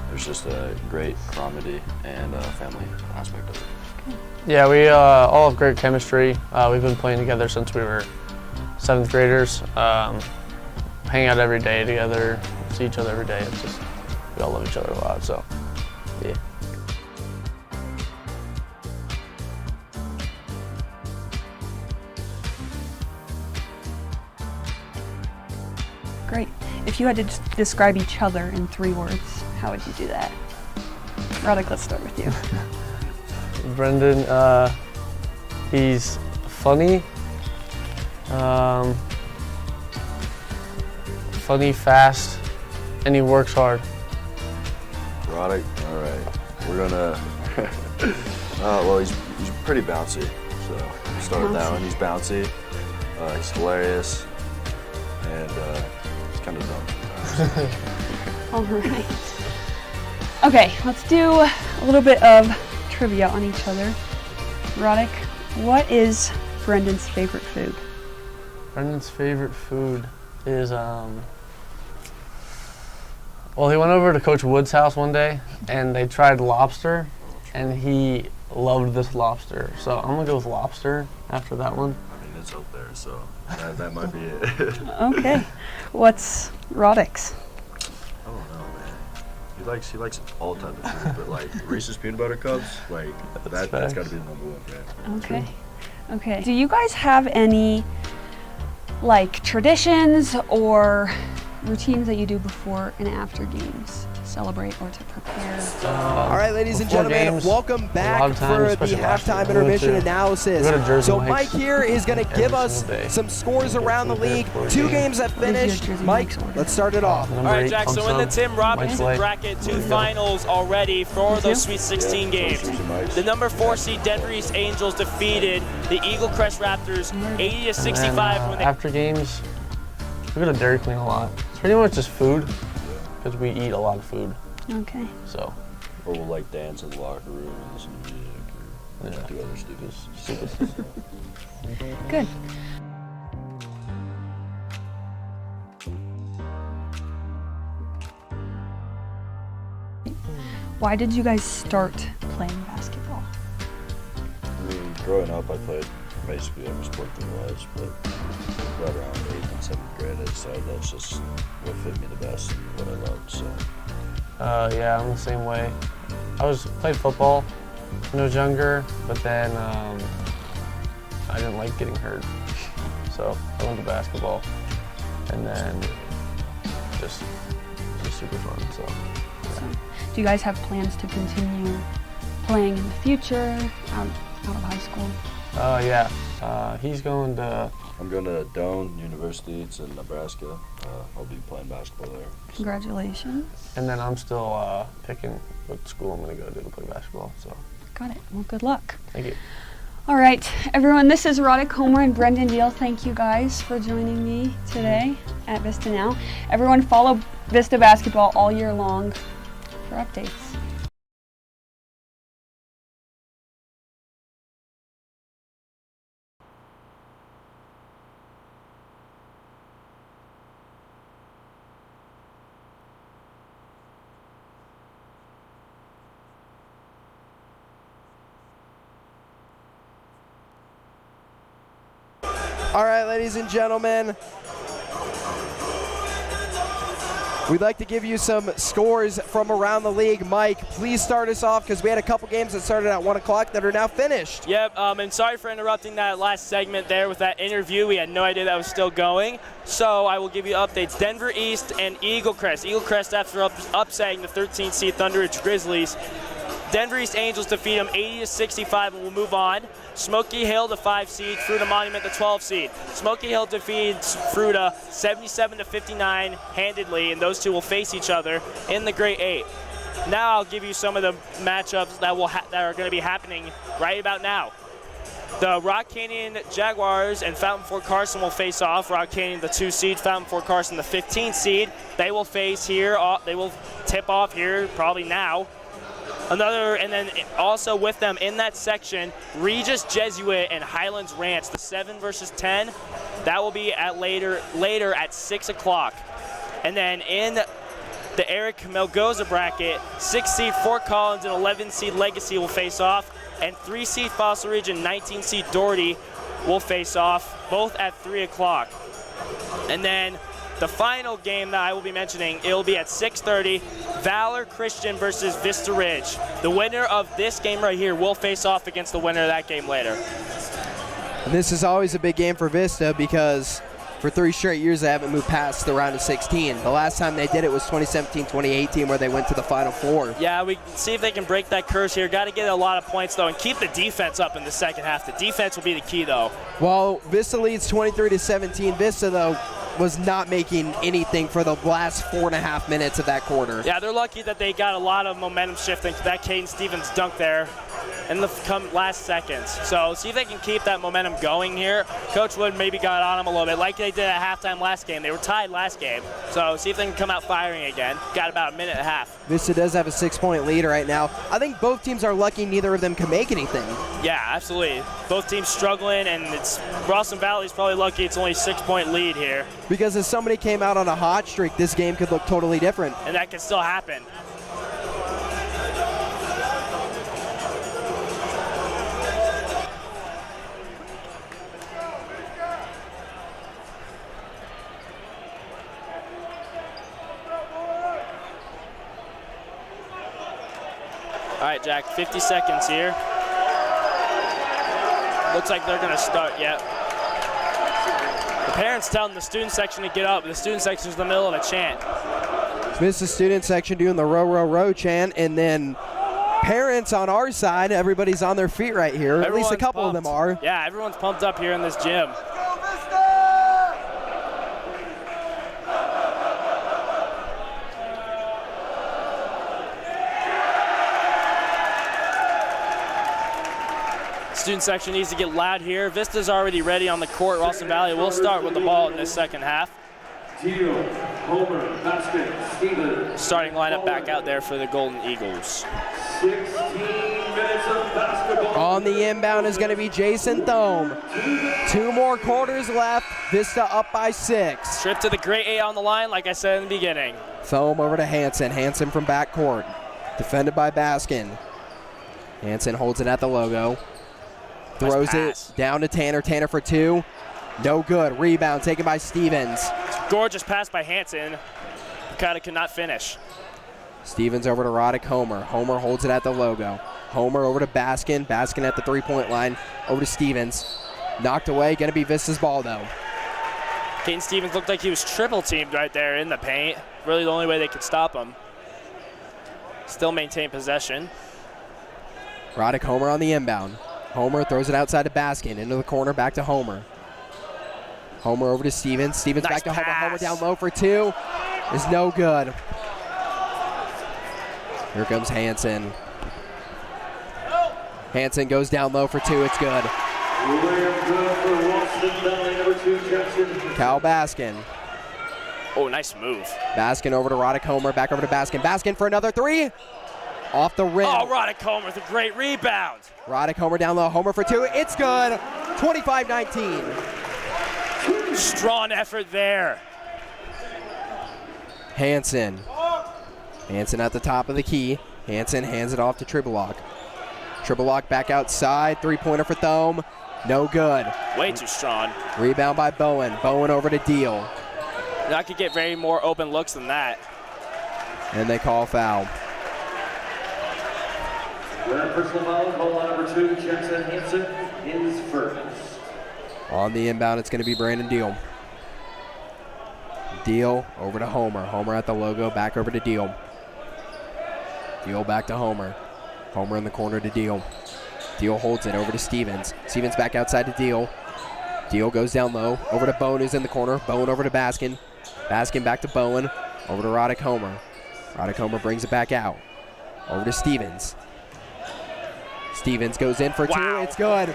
[SPEAKER 7] there's just a great camaraderie and family aspect of it.
[SPEAKER 8] Yeah, we all have great chemistry. We've been playing together since we were 7th graders. Hang out every day together, see each other every day. It's just, we all love each other a lot, so yeah.
[SPEAKER 6] Great. If you had to describe each other in 3 words, how would you do that? Roddick, let's start with you.
[SPEAKER 8] Brendan, he's funny, fast, and he works hard.
[SPEAKER 7] Roddick, all right. We're gonna, well, he's pretty bouncy, so we'll start with that one. He's bouncy, he's hilarious, and he's kind of dumb.
[SPEAKER 6] All right. Okay, let's do a little bit of trivia on each other. Roddick, what is Brendan's favorite food?
[SPEAKER 8] Brendan's favorite food is, well, he went over to Coach Wood's house one day, and they tried lobster, and he loved this lobster. So I'm gonna go with lobster after that one.
[SPEAKER 7] I mean, it's up there, so that might be it.
[SPEAKER 6] Okay. What's Roddick's?
[SPEAKER 7] I don't know, man. He likes all type of food, but like Reese's peanut butter cups, like that's got to be the #1, man.
[SPEAKER 6] Okay. Okay. Do you guys have any like traditions or routines that you do before and after games to celebrate or to prepare?
[SPEAKER 5] All right, ladies and
[SPEAKER 8] before
[SPEAKER 5] gentlemen,
[SPEAKER 8] games,
[SPEAKER 5] welcome
[SPEAKER 8] a
[SPEAKER 5] back
[SPEAKER 8] lot of times,
[SPEAKER 5] for the
[SPEAKER 8] especially last year,
[SPEAKER 5] halftime
[SPEAKER 8] we go
[SPEAKER 5] intermission
[SPEAKER 8] to
[SPEAKER 5] analysis. So
[SPEAKER 8] Mike's
[SPEAKER 5] Mike here is going to
[SPEAKER 8] every
[SPEAKER 5] give us
[SPEAKER 8] single day.
[SPEAKER 5] some scores
[SPEAKER 8] We go
[SPEAKER 5] around the
[SPEAKER 8] from there
[SPEAKER 5] league.
[SPEAKER 8] before
[SPEAKER 5] 2
[SPEAKER 8] games.
[SPEAKER 5] games have finished.
[SPEAKER 6] Jersey
[SPEAKER 5] Mike,
[SPEAKER 6] Mike's order?
[SPEAKER 5] let's start it off.
[SPEAKER 4] All right, Jack, so in the Tim Robinson
[SPEAKER 8] Mike's
[SPEAKER 4] bracket, 2
[SPEAKER 8] There you go.
[SPEAKER 4] finals already for those Sweet 16 games.
[SPEAKER 7] Mike's.
[SPEAKER 4] The number 4 seed Denver East Angels defeated the Eagle Crest Raptors 80-65 when they
[SPEAKER 8] after games, we go to Dairy Queen a lot. It's pretty much just food, because we eat a lot of food,
[SPEAKER 6] Okay.
[SPEAKER 8] so.
[SPEAKER 7] Or we'll like dance in the locker room and listen to music or do other stupid stuff.
[SPEAKER 6] Good. Why did you guys start playing basketball?
[SPEAKER 7] I mean, growing up, I played basically every sport there was, but right around 8th and 7th grade, I decided that's just what fit me the best and what I loved. So
[SPEAKER 8] Yeah, I'm the same way. I played football when I was younger, but then I didn't like getting hurt. So I went to basketball, and then just super fun, so. Yeah.
[SPEAKER 6] Do you guys have plans to continue playing in the future, out of high school?
[SPEAKER 8] Yeah, he's going to,
[SPEAKER 7] I'm going to Doane University. It's in Nebraska. I'll be playing basketball there.
[SPEAKER 6] Congratulations.
[SPEAKER 8] And then I'm still picking what school I'm going to go to play basketball. So.
[SPEAKER 6] Got it. Well, good luck.
[SPEAKER 8] Thank you.
[SPEAKER 6] All right, everyone, this is Roddick Homer and Brendan Deal. Thank you guys for joining me today at Vista Now. Everyone follow Vista Basketball all year long for updates.
[SPEAKER 5] All right, ladies and gentlemen, we'd like to give you some scores from around the league. Mike, please start us off because we had a couple games that started at 1 o'clock that are now finished.
[SPEAKER 4] Yep, and sorry for interrupting that last segment there with that interview. We had no idea that was still going. So I will give you updates. Denver East and Eagle Crest. Eagle Crest after upsetting the 13th seed Thunder Ridge Grizzlies. Denver East Angels defeat them 80-65 and will move on. Smoky Hill, the 5 seed, Fruita Monument, the 12 seed. Smoky Hill defeats Fruita 77-59 handedly, and those two will face each other in the Grade 8. Now I'll give you some of the matchups that are going to be happening right about now. The Rock Canyon Jaguars and Fountain Fort Carson will face off. Rock Canyon, the 2 seed, Fountain Fort Carson, the 15th seed. They will face here. They will tip off here probably now. And then also with them in that section, Regis Jesuit and Highlands Ranch, the 7 versus 10. That will be at later at 6 o'clock. And then in the Eric Melgoza bracket, 6 seed Fort Collins and 11 seed Legacy will face off, and 3 seed Fossil Ridge and 19 seed Doherty will face off, both at 3 o'clock. And then the final game that I will be mentioning, it will be at 6:30, Valor Christian versus Vista Ridge. The winner of this game right here will face off against the winner of that game later.
[SPEAKER 5] And this is always a big game for Vista because for 3 straight years they haven't moved past the round of 16. The last time they did it was 2017-2018 where they went to the Final Four.
[SPEAKER 4] Yeah, we can see if they can break that curse here. Got to get a lot of points though and keep the defense up in the second half. The defense will be the key though.
[SPEAKER 5] While Vista leads 23-17, Vista though was not making anything for the last 4.5 minutes of that quarter.
[SPEAKER 4] Yeah, they're lucky that they got a lot of momentum shifting. That Caden Stevens dunk there in the last seconds. So see if they can keep that momentum going here. Coach Wood maybe got on them a little bit like they did at halftime last game. They were tied last game. So see if they can come out firing again. Got about a minute and a half.
[SPEAKER 5] Vista does have a 6-point lead right now. I think both teams are lucky neither of them can make anything.
[SPEAKER 4] Yeah, absolutely. Both teams struggling, and Ralston Valley's probably lucky it's only a 6-point lead here.
[SPEAKER 5] Because if somebody came out on a hot streak, this game could look totally different.
[SPEAKER 4] And that can still happen. All right, Jack, 50 seconds here. Looks like they're gonna start yet. The parents telling the student section to get up. The student section is in the middle of a chant.
[SPEAKER 5] Vista student section doing the row, row, row chant, and then parents on our side, everybody's on their feet right here. At least a couple of them are.
[SPEAKER 4] Yeah, everyone's pumped up here in this gym. Student section needs to get loud here. Vista's already ready on the court. Ralston Valley will start with the ball in this second half. Starting lineup back out there for the Golden Eagles.
[SPEAKER 3] 16 minutes of basketball.
[SPEAKER 5] On the inbound is going to be Jason Thome. 2 more quarters left. Vista up by 6.
[SPEAKER 4] Trip to the Grade 8 on the line, like I said in the beginning.
[SPEAKER 5] Thome over to Hansen. Hansen from backcourt. Defended by Baskin. Hansen holds it at the logo. Throws it down to Tanner. Tanner for 2. No good. Rebound taken by Stevens.
[SPEAKER 4] Gorgeous pass by Hansen. Bukata could not finish.
[SPEAKER 5] Stevens over to Roddick Homer. Homer holds it at the logo. Homer over to Baskin. Baskin at the 3-point line. Over to Stevens. Knocked away. Going to be Vista's ball, though.
[SPEAKER 4] Caden Stevens looked like he was triple teamed right there in the paint. Really the only way they could stop him. Still maintain possession.
[SPEAKER 5] Roddick Homer on the inbound. Homer throws it outside to Baskin. Into the corner. Back to Homer. Homer over to Stevens. Stevens
[SPEAKER 4] Nice
[SPEAKER 5] back to Homer.
[SPEAKER 4] pass.
[SPEAKER 5] Homer down low for 2. Is no good. Here comes Hansen. Hansen goes down low for 2. It's good. Cal Baskin.
[SPEAKER 4] Oh, nice move.
[SPEAKER 5] Baskin over to Roddick Homer. Back over to Baskin. Baskin for another 3. Off the rim.
[SPEAKER 4] Oh, Roddick Homer with a great rebound.
[SPEAKER 5] Roddick Homer down low. Homer for 2. It's good. 25-19.
[SPEAKER 4] Strong effort there.
[SPEAKER 5] Hansen. Hansen at the top of the key. Hansen hands it off to Tribalock. Tribalock back outside. 3-pointer for Thome. No good.
[SPEAKER 4] Way too strong.
[SPEAKER 5] Rebound by Bowen. Bowen over to Deal.
[SPEAKER 4] I could get very more open looks than that.
[SPEAKER 5] And they call foul.
[SPEAKER 3] Personal foul, call on number 2, Jackson Hansen is first.
[SPEAKER 5] On the inbound, it's going to be Brandon Deal. Deal over to Homer. Homer at the logo, back over to Deal. Deal back to Homer. Homer in the corner to Deal. Deal holds it over to Stevens. Stevens back outside to Deal. Deal goes down low. Over to Bowen, who's in the corner. Bowen over to Baskin. Baskin back to Bowen. Over to Roddick Homer. Roddick Homer brings it back out. Over to Stevens. Stevens goes in for 2.
[SPEAKER 4] Wow.
[SPEAKER 5] It's good.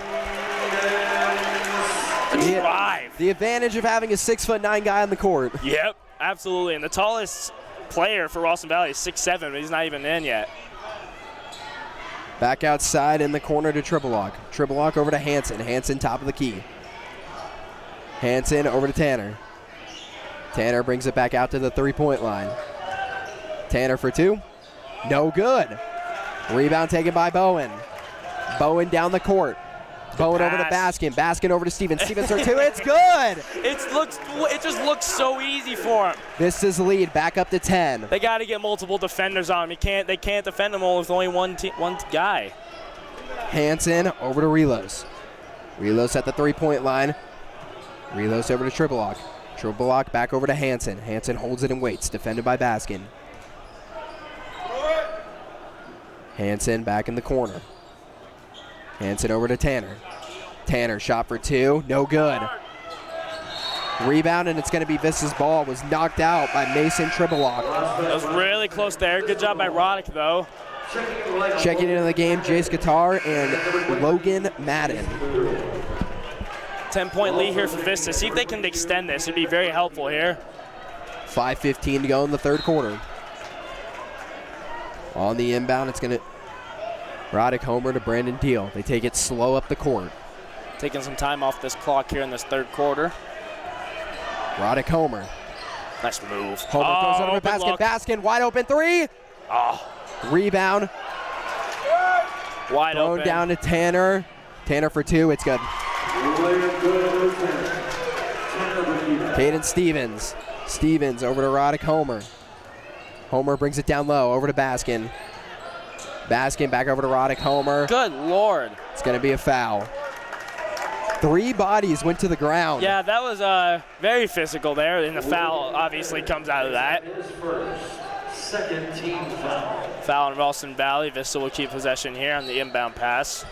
[SPEAKER 4] Drive.
[SPEAKER 5] The advantage of having a 6'9" guy on the court.
[SPEAKER 4] Yep, absolutely. And the tallest player for Ralston Valley is 6'7", but he's not even in yet.
[SPEAKER 5] Back outside in the corner to Tribalock. Tribalock over to Hansen. Hansen top of the key. Hansen over to Tanner. Tanner brings it back out to the 3-point line. Tanner for 2. No good. Rebound taken by Bowen. Bowen down the court. Bowen over to Baskin. Baskin over to Stevens. Stevens for 2. It's good.
[SPEAKER 4] It just looks so easy for him.
[SPEAKER 5] Vista's lead back up to 10.
[SPEAKER 4] They got to get multiple defenders on him. They can't defend him all with only one guy.
[SPEAKER 5] Hansen over to Relos. Relos at the 3-point line. Relos over to Tribalock. Tribalock back over to Hansen. Hansen holds it and waits. Defended by Baskin. Hansen back in the corner. Hansen over to Tanner. Tanner shot for 2. No good. Rebound, and it's going to be Vista's ball. Was knocked out by Mason Tribalock.
[SPEAKER 4] That was really close there. Good job by Roddick, though.
[SPEAKER 5] Checking into the game, Jace Guitar and Logan Madden.
[SPEAKER 4] 10-point lead here for Vista. See if they can extend this. It'd be very helpful here.
[SPEAKER 5] 5:15 to go in the third quarter. On the inbound, it's going to Roddick Homer to Brandon Deal. They take it slow up the court.
[SPEAKER 4] Taking some time off this clock here in this third quarter.
[SPEAKER 5] Roddick Homer.
[SPEAKER 4] Nice move.
[SPEAKER 5] Homer goes over to Baskin.
[SPEAKER 4] look.
[SPEAKER 5] Baskin, wide open 3.
[SPEAKER 4] Oh,
[SPEAKER 5] Rebound.
[SPEAKER 4] wide
[SPEAKER 5] Thrown
[SPEAKER 4] open.
[SPEAKER 5] down to Tanner. Tanner for 2. It's good. Caden Stevens. Stevens over to Roddick Homer. Homer brings it down low over to Baskin. Baskin back over to Roddick Homer.
[SPEAKER 4] Good Lord.
[SPEAKER 5] It's going to be a foul. 3 bodies went to the ground.
[SPEAKER 4] Yeah, that was very physical there, and the foul obviously comes out of that.
[SPEAKER 3] Second team foul.
[SPEAKER 4] Foul in Ralston Valley. Vista will keep possession here on the inbound pass.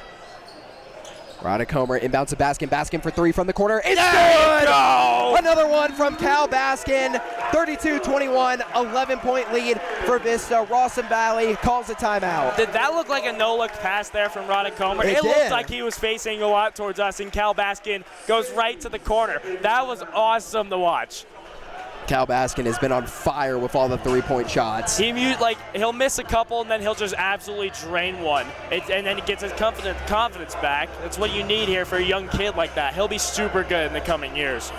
[SPEAKER 5] Roddick Homer inbounds to Baskin. Baskin for 3 from the corner. It's
[SPEAKER 4] There you
[SPEAKER 5] good!
[SPEAKER 4] go!
[SPEAKER 5] Another one from Cal Baskin. 32-21, 11-point lead for Vista. Ralston Valley calls a timeout.
[SPEAKER 4] Did that look like a no-look pass there from Roddick Homer?
[SPEAKER 5] It
[SPEAKER 4] It looked
[SPEAKER 5] did.
[SPEAKER 4] like he was facing a lot towards us, and Cal Baskin goes right to the corner. That was awesome to watch.
[SPEAKER 5] Cal Baskin has been on fire with all the 3-point shots.
[SPEAKER 4] He'll miss a couple, and then he'll just absolutely drain one. And then he gets his confidence back. That's what you need here for a young kid like that. He'll be super good in the coming years.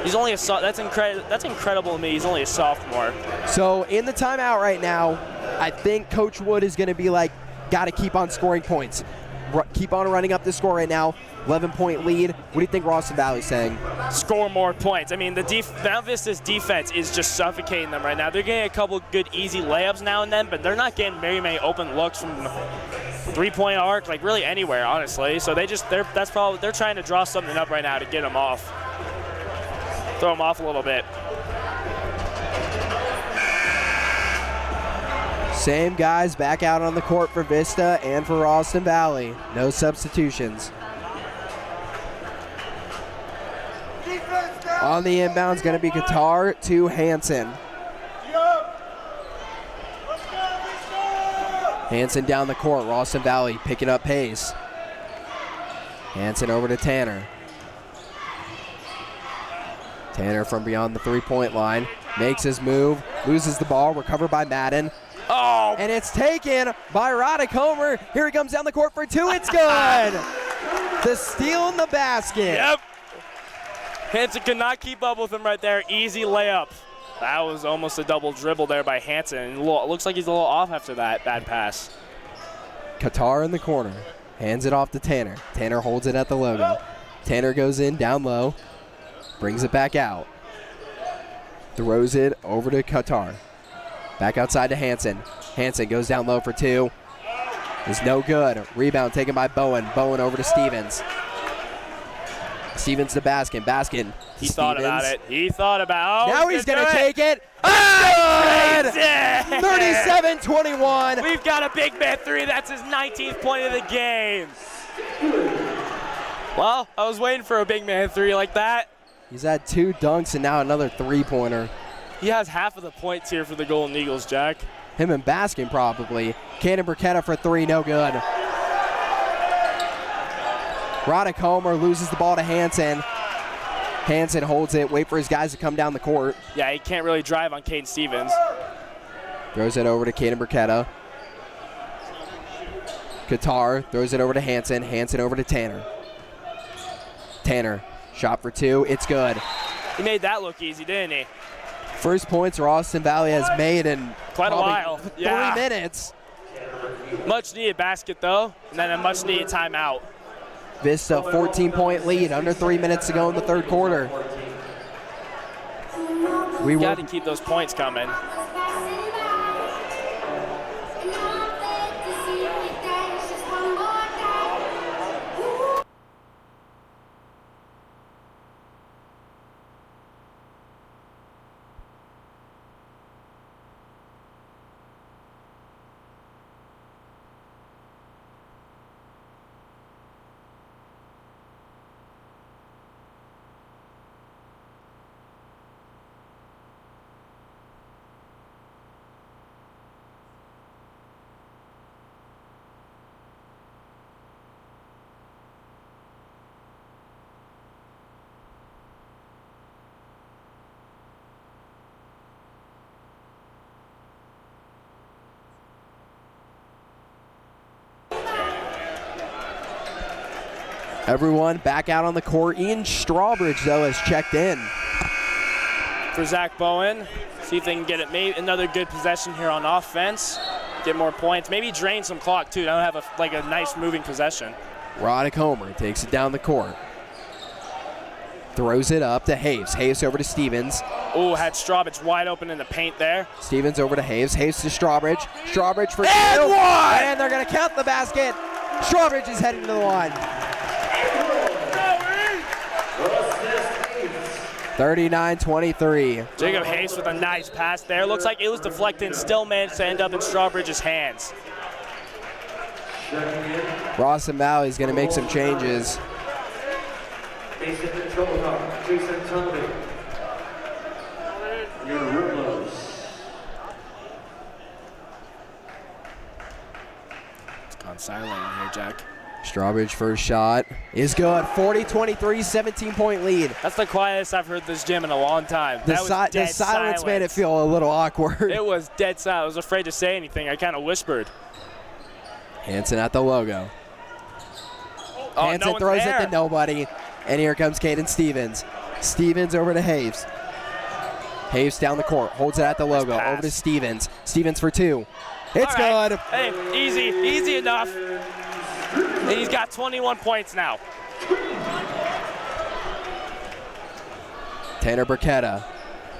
[SPEAKER 4] He's only that's incredible to me. He's only a sophomore.
[SPEAKER 5] So in the timeout right now, I think Coach Wood is going to be like, got to keep on scoring points. Keep on running up the score right now. 11-point lead. What do you think Ralston Valley's saying?
[SPEAKER 4] Score more points. I mean, Mount Vista's defense is just suffocating them right now. They're getting a couple good easy layups now and then, but they're not getting very many open looks from 3-point arc, like really anywhere, honestly. So they're trying to draw something up right now to get them off. Throw them off a little bit.
[SPEAKER 5] Same guys back out on the court for Vista and for Ralston Valley. No substitutions.
[SPEAKER 9] Defense
[SPEAKER 5] On the inbound is going to be Qatar to Hansen. Hansen down the court. Ralston Valley picking up pace. Hansen over to Tanner. Tanner from beyond the three-point line. Makes his move. Loses the ball. Recovered by Madden.
[SPEAKER 4] Oh!
[SPEAKER 5] And it's taken by Roddick Homer. Here he comes down the court for two. It's good. The steal in the basket.
[SPEAKER 4] Yep. Hansen could not keep up with him right there. Easy layup. That was almost a double dribble there by Hansen. It looks like he's a little off after that bad pass.
[SPEAKER 5] Qatar in the corner. Hands it off to Tanner. Tanner holds it at the logo. Tanner goes in down low. Brings it back out. Throws it over to Qatar. Back outside to Hansen. Hansen goes down low for two. Is no good. Rebound taken by Bowen. Bowen over to Stevens. Stevens to Baskin. Baskin.
[SPEAKER 4] He thought about it. He thought about it.
[SPEAKER 5] Now he's going to take it. Good! 37-21.
[SPEAKER 4] We've got a big man three. That's his 19th point of the game. Well, I was waiting for a big man three like that.
[SPEAKER 5] He's had two dunks and now another three-pointer.
[SPEAKER 4] He has half of the points here for the Golden Eagles, Jack.
[SPEAKER 5] Him and Baskin probably. Cannon Burketta for three, no good. Roddick Homer loses the ball to Hansen. Hansen holds it, wait for his guys to come down the court.
[SPEAKER 4] Yeah, he can't really drive on Caden Stevens.
[SPEAKER 5] Throws it over to Cannon Burketta. Qatar throws it over to Hansen. Hansen over to Tanner. Tanner, shot for two, it's good.
[SPEAKER 4] He made that look easy, didn't he?
[SPEAKER 5] First points Ralston Valley has made in
[SPEAKER 4] quite a while.
[SPEAKER 5] 3 minutes.
[SPEAKER 4] Much needed basket though, and then a much needed timeout.
[SPEAKER 5] Vista 14-point lead, under 3 minutes to go in the third quarter.
[SPEAKER 4] We got to keep those points coming.
[SPEAKER 5] Everyone back out on the court. Ian Strawbridge, though, has checked in.
[SPEAKER 4] For Zach Bowen, see if they can get it. Maybe another good possession here on offense. Get more points. Maybe drain some clock, too. Don't have a nice moving possession.
[SPEAKER 5] Roddick Homer takes it down the court. Throws it up to Haves. Haves over to Stevens.
[SPEAKER 4] Oh, had Strawbridge wide open in the paint there.
[SPEAKER 5] Stevens over to Haves. Haves to Strawbridge. Strawbridge for
[SPEAKER 4] and
[SPEAKER 5] two.
[SPEAKER 4] one!
[SPEAKER 5] And they're going to count the basket. Strawbridge is heading to the line. 39-23.
[SPEAKER 4] Jacob Hayes with a nice pass there. Looks like it was deflected and still managed to end up in Strawbridge's hands.
[SPEAKER 5] Ralston Valley is going to make some changes. It's gone silent in here, Jack. Strawbridge first shot is good. 40-23, 17-point lead.
[SPEAKER 4] That's the quietest I've heard this gym in a long time.
[SPEAKER 5] The silence made it feel a little awkward.
[SPEAKER 4] It was dead silent. I was afraid to say anything. I kind of whispered.
[SPEAKER 5] Hansen at the logo.
[SPEAKER 4] Oh,
[SPEAKER 5] Hansen throws it to nobody. And here comes Caden Stevens. Stevens over to Haves. Haves down the court. Holds it at the logo. Over to Stevens. Stevens for two. It's good.
[SPEAKER 4] Hey, easy enough. And he's got 21 points now.
[SPEAKER 5] Tanner Burketta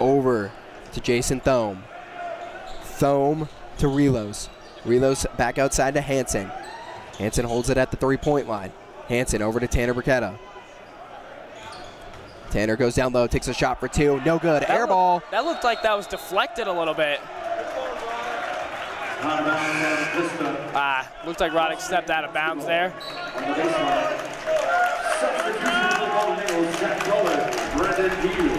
[SPEAKER 5] over to Jason Thome. Thome to Relos. Relos back outside to Hansen. Hansen holds it at the three-point line. Hansen over to Tanner Burketta. Tanner goes down low, takes a shot for two. No good. Air ball.
[SPEAKER 4] That looked like that was deflected a little bit. Looked like Roddick stepped out of bounds there.
[SPEAKER 3] Substitution for the Golden Eagles, Jack Cullen, Brendan Deal,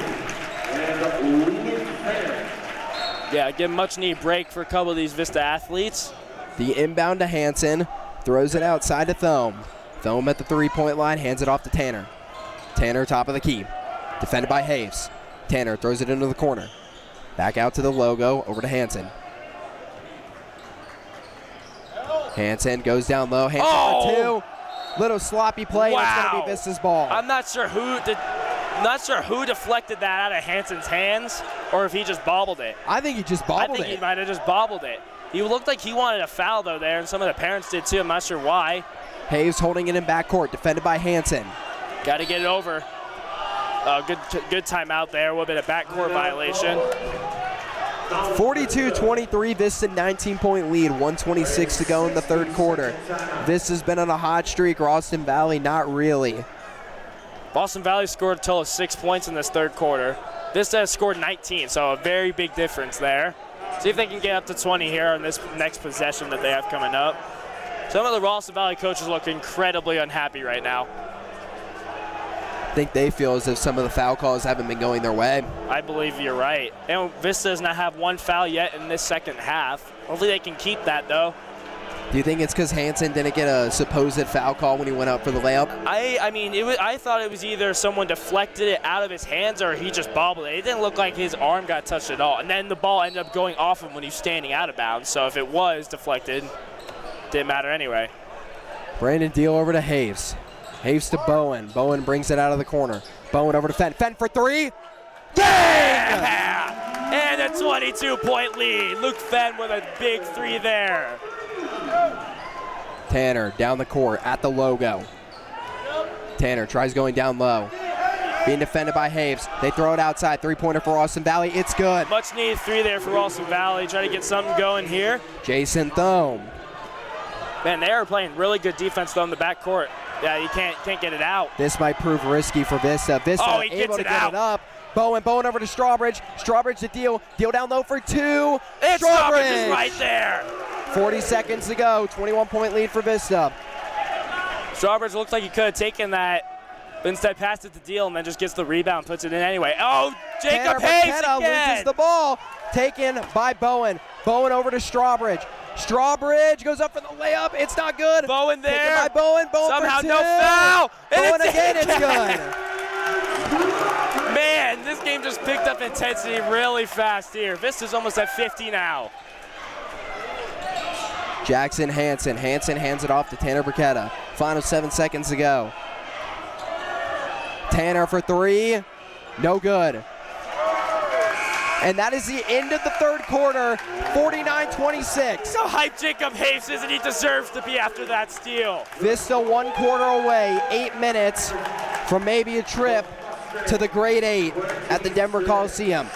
[SPEAKER 3] and Luke Fenn.
[SPEAKER 4] Yeah, get a much-needed break for a couple of these Vista athletes.
[SPEAKER 5] The inbound to Hansen, throws it outside to Thome. Thome at the three-point line, hands it off to Tanner. Tanner, top of the key. Defended by Haves. Tanner throws it into the corner. Back out to the logo, over to Hansen. Hansen goes down low, Hansen for two. Little sloppy play, and it's going to be Vista's ball.
[SPEAKER 4] I'm not sure who deflected that out of Hansen's hands, or if he just bobbled it.
[SPEAKER 5] I think he just bobbled it.
[SPEAKER 4] I think he might have just bobbled it. He looked like he wanted a foul, though, there, and some of the parents did, too. I'm not sure why.
[SPEAKER 5] Haves holding it in backcourt, defended by Hansen.
[SPEAKER 4] Got to get it over. Good timeout there, a little bit of backcourt violation.
[SPEAKER 5] 42-23, Vista 19-point lead, 1:26 to go in the third quarter. Vista's been on a hot streak, Ralston Valley not really.
[SPEAKER 4] Boston Valley scored a total of 6 points in this third quarter. Vista has scored 19, so a very big difference there. See if they can get up to 20 here on this next possession that they have coming up. Some of the Ralston Valley coaches look incredibly unhappy right now.
[SPEAKER 5] I think they feel as if some of the foul calls haven't been going their way.
[SPEAKER 4] I believe you're right. And Vista does not have one foul yet in this second half. Hopefully they can keep that, though.
[SPEAKER 5] Do you think it's because Hansen didn't get a supposed foul call when he went up for the layup?
[SPEAKER 4] I thought it was either someone deflected it out of his hands or he just bobbled it. It didn't look like his arm got touched at all. And then the ball ended up going off him when he was standing out of bounds. So if it was deflected, didn't matter anyway.
[SPEAKER 5] Brandon Deal over to Haves. Haves to Bowen. Bowen brings it out of the corner. Bowen over to Fenn. Fenn for three. Dang!
[SPEAKER 4] And a 22-point lead. Luke Fenn with a big three there.
[SPEAKER 5] Tanner down the court at the logo. Tanner tries going down low. Being defended by Haves. They throw it outside. Three-pointer for Ralston Valley. It's good.
[SPEAKER 4] Much needed three there for Ralston Valley. Try to get something going here.
[SPEAKER 5] Jason Thome.
[SPEAKER 4] Man, they are playing really good defense though in the backcourt. Yeah, you can't get it out.
[SPEAKER 5] This might prove risky for Vista. Vista able to get it up. Bowen over to Strawbridge. Strawbridge to Deal. Deal down low for two.
[SPEAKER 4] It's Strawbridge is right there.
[SPEAKER 5] 40 seconds to go. 21-point lead for Vista.
[SPEAKER 4] Strawbridge looks like he could have taken that, but instead passed it to Deal and then just gets the rebound and puts it in anyway. Oh, Jacob Hayes again.
[SPEAKER 5] Loses the ball. Taken by Bowen. Bowen over to Strawbridge. Strawbridge goes up for the layup. It's not good.
[SPEAKER 4] Bowen there.
[SPEAKER 5] Taken by Bowen. Bowen
[SPEAKER 4] somehow
[SPEAKER 5] for two.
[SPEAKER 4] No foul.
[SPEAKER 5] Bowen again. It's good.
[SPEAKER 4] Man, this game just picked up intensity really fast here. Vista's almost at 50 now.
[SPEAKER 5] Jackson Hansen. Hansen hands it off to Tanner Burketta. Final 7 seconds to go. Tanner for three. No good. And that is the end of the third quarter, 49-26.
[SPEAKER 4] So hype Jacob Hayes is, and he deserves to be after that steal.
[SPEAKER 5] Vista 1 quarter away, 8 minutes from maybe a trip to the grade 8 at the Denver Coliseum.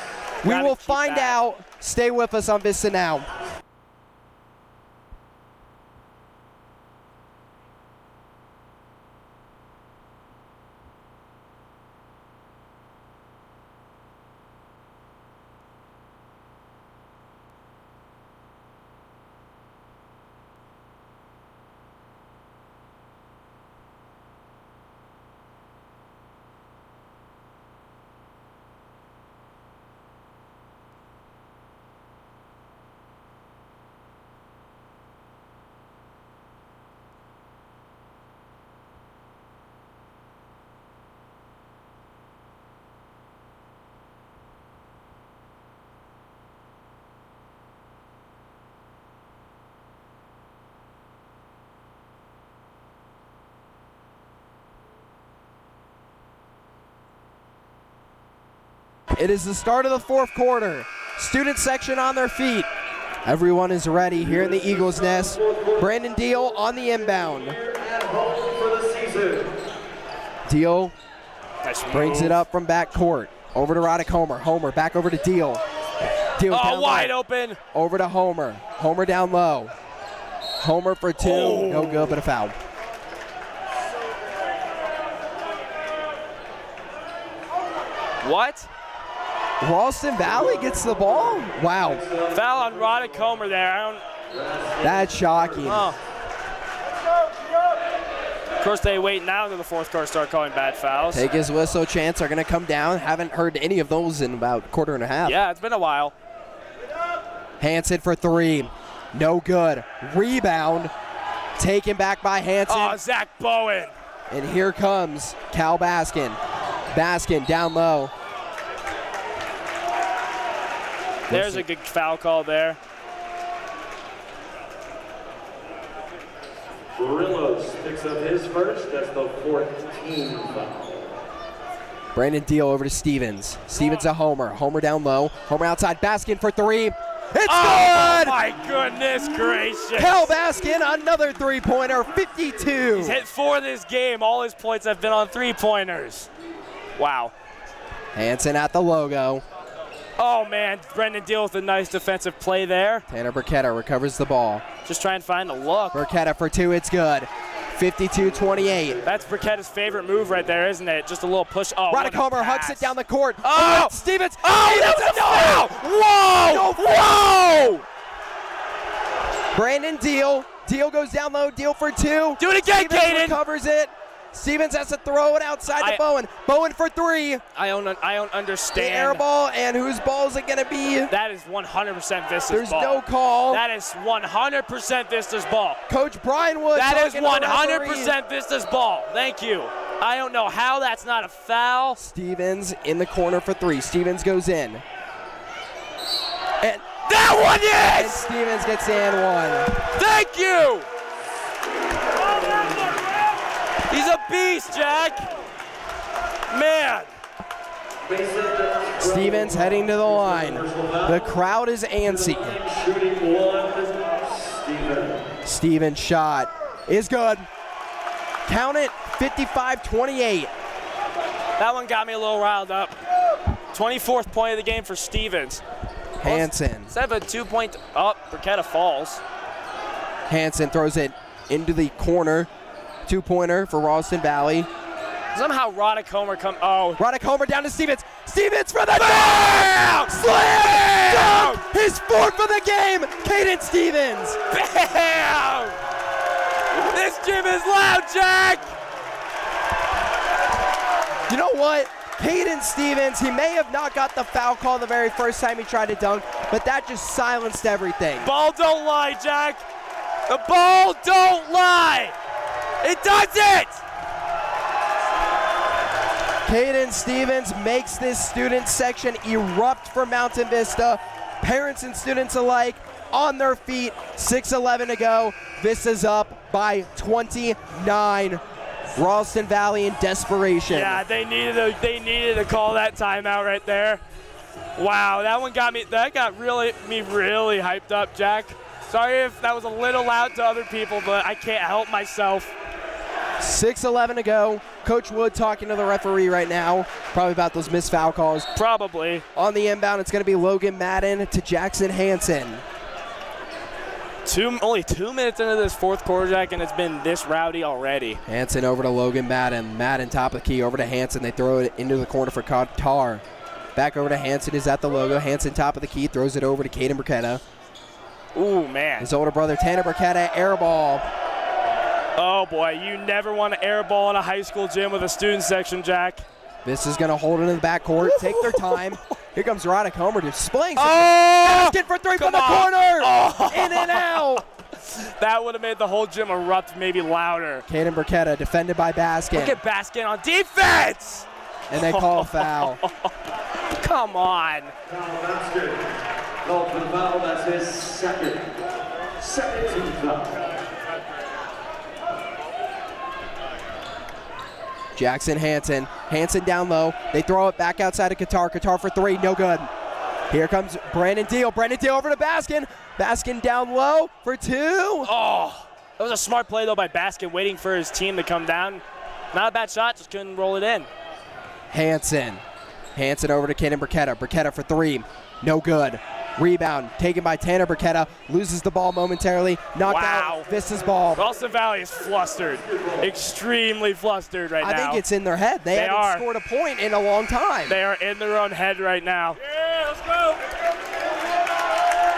[SPEAKER 5] We will find out. Stay with us on Vista Now. It is the start of the fourth quarter. Student section on their feet. Everyone is ready here in the Eagles Nest. Brandon Deal on the inbound. Deal brings it up from back court. Over to Roddick Homer. Homer back over to Deal. Deal down
[SPEAKER 4] wide
[SPEAKER 5] low.
[SPEAKER 4] Open.
[SPEAKER 5] Over to Homer. Homer down low. Homer for two. No good, but a foul.
[SPEAKER 4] What?
[SPEAKER 5] Ralston Valley gets the ball? Wow.
[SPEAKER 4] Foul on Roddick Homer there.
[SPEAKER 5] That's shocking.
[SPEAKER 4] Oh. Of course, they wait now until the fourth quarter start calling bad fouls.
[SPEAKER 5] Take his whistle chants are going to come down. Haven't heard any of those in about a quarter and a half.
[SPEAKER 4] Yeah, it's been a while.
[SPEAKER 5] Hansen for three. No good. Rebound. Taken back by Hansen.
[SPEAKER 4] Oh, Zach Bowen.
[SPEAKER 5] And here comes Cal Baskin. Baskin down low.
[SPEAKER 4] There's a good foul call there.
[SPEAKER 3] Brillos picks up his first. That's the 14th foul.
[SPEAKER 5] Brandon Deal over to Stevens. Stevens a homer. Homer down low. Homer outside. Baskin for three. It's
[SPEAKER 4] Oh,
[SPEAKER 5] good!
[SPEAKER 4] my goodness gracious.
[SPEAKER 5] Cal Baskin, another three-pointer, 52.
[SPEAKER 4] He's hit 4 this game. All his points have been on three-pointers. Wow.
[SPEAKER 5] Hansen at the logo.
[SPEAKER 4] Oh, man. Brendan Deal with a nice defensive play there.
[SPEAKER 5] Tanner Burketta recovers the ball.
[SPEAKER 4] Just try and find a look.
[SPEAKER 5] Burketta for two, it's good. 52-28.
[SPEAKER 4] That's Burketta's favorite move right there, isn't it? Just a little push. Oh,
[SPEAKER 5] Roddick Homer hucks it down the court.
[SPEAKER 4] Oh!
[SPEAKER 5] Stevens.
[SPEAKER 4] Oh, that was a foul! Whoa!
[SPEAKER 5] No Whoa! Brandon Deal. Deal goes down low. Deal for two.
[SPEAKER 4] Do it again,
[SPEAKER 5] Stevens
[SPEAKER 4] Caden.
[SPEAKER 5] recovers it. Stevens has to throw it outside to Bowen. Bowen for three.
[SPEAKER 4] I don't understand.
[SPEAKER 5] The air ball, and whose ball is it going to be?
[SPEAKER 4] That is 100% Vista's
[SPEAKER 5] There's
[SPEAKER 4] ball.
[SPEAKER 5] no call.
[SPEAKER 4] That is 100% Vista's ball.
[SPEAKER 5] Coach Brian Wood.
[SPEAKER 4] That is
[SPEAKER 5] talking to the referee.
[SPEAKER 4] 100% Vista's ball. Thank you. I don't know how that's not a foul.
[SPEAKER 5] Stevens in the corner for three. Stevens goes in. And
[SPEAKER 4] that one,
[SPEAKER 5] And
[SPEAKER 4] yes!
[SPEAKER 5] Stevens gets the and one.
[SPEAKER 4] Thank you! He's a beast, Jack. Man.
[SPEAKER 5] Stevens heading to the line. The crowd is antsy. Stevens shot is good. Count it, 55-28.
[SPEAKER 4] That one got me a little riled up. 24th point of the game for Stevens.
[SPEAKER 5] Hansen.
[SPEAKER 4] Instead of a 2-point Burketta falls.
[SPEAKER 5] Hansen throws it into the corner. Two-pointer for Ralston Valley.
[SPEAKER 4] Somehow Roddick Homer
[SPEAKER 5] Roddick Homer down to Stevens. Stevens for the dunk! Slam! Dunk! His fourth for the game. Caden Stevens.
[SPEAKER 4] Bam! This gym is loud, Jack!
[SPEAKER 5] You know what? Caden Stevens, he may have not got the foul call the very first time he tried to dunk, but that just silenced everything.
[SPEAKER 4] Ball don't lie, Jack. The ball don't lie. It doesn't!
[SPEAKER 5] Caden Stevens makes this student section erupt for Mountain Vista. Parents and students alike on their feet. 6:11 to go. Vista's up by 29. Ralston Valley in desperation.
[SPEAKER 4] Yeah, they needed to call that timeout right there. Wow, that got me really hyped up, Jack. Sorry if that was a little loud to other people, but I can't help myself.
[SPEAKER 5] 6:11 to go. Coach Wood talking to the referee right now, probably about those missed foul calls.
[SPEAKER 4] Probably.
[SPEAKER 5] On the inbound, it's going to be Logan Madden to Jackson Hansen.
[SPEAKER 4] Only 2 minutes into this fourth quarter, Jack, and it's been this rowdy already.
[SPEAKER 5] Hansen over to Logan Madden. Madden top of the key over to Hansen. They throw it into the corner for Qatar. Back over to Hansen is at the logo. Hansen top of the key, throws it over to Caden Burketta.
[SPEAKER 4] Ooh, man.
[SPEAKER 5] His older brother Tanner Burketta, air ball.
[SPEAKER 4] Oh boy, you never want to air ball in a high school gym with a student section, Jack.
[SPEAKER 5] This is going to hold it in the backcourt, take their time. Here comes Roddick Homer displaying some basket for three from the corner.
[SPEAKER 4] Oh.
[SPEAKER 5] In and out.
[SPEAKER 4] That would have made the whole gym erupt maybe louder.
[SPEAKER 5] Caden Burketta defended by Baskin.
[SPEAKER 4] Look at Baskin on defense.
[SPEAKER 5] And they call a foul.
[SPEAKER 4] Come on.
[SPEAKER 3] That's good. Called for the foul. That's his second team foul.
[SPEAKER 5] Jackson Hansen. Hansen down low. They throw it back outside of Qatar. Qatar for three. No good. Here comes Brandon Deal. Brandon Deal over to Baskin. Baskin down low for two.
[SPEAKER 4] Oh, that was a smart play, though, by Baskin, waiting for his team to come down. Not a bad shot, just couldn't roll it in.
[SPEAKER 5] Hansen. Hansen over to Caden Burketta. Burketta for three. No good. Rebound taken by Tanner Burketta. Loses the ball momentarily. Knocked out Vista's ball.
[SPEAKER 4] Ralston Valley is flustered. Extremely flustered right now.
[SPEAKER 5] I think it's in their head. They haven't scored a point in a long time.
[SPEAKER 4] They are in their own head right now.
[SPEAKER 2] Yeah, let's go.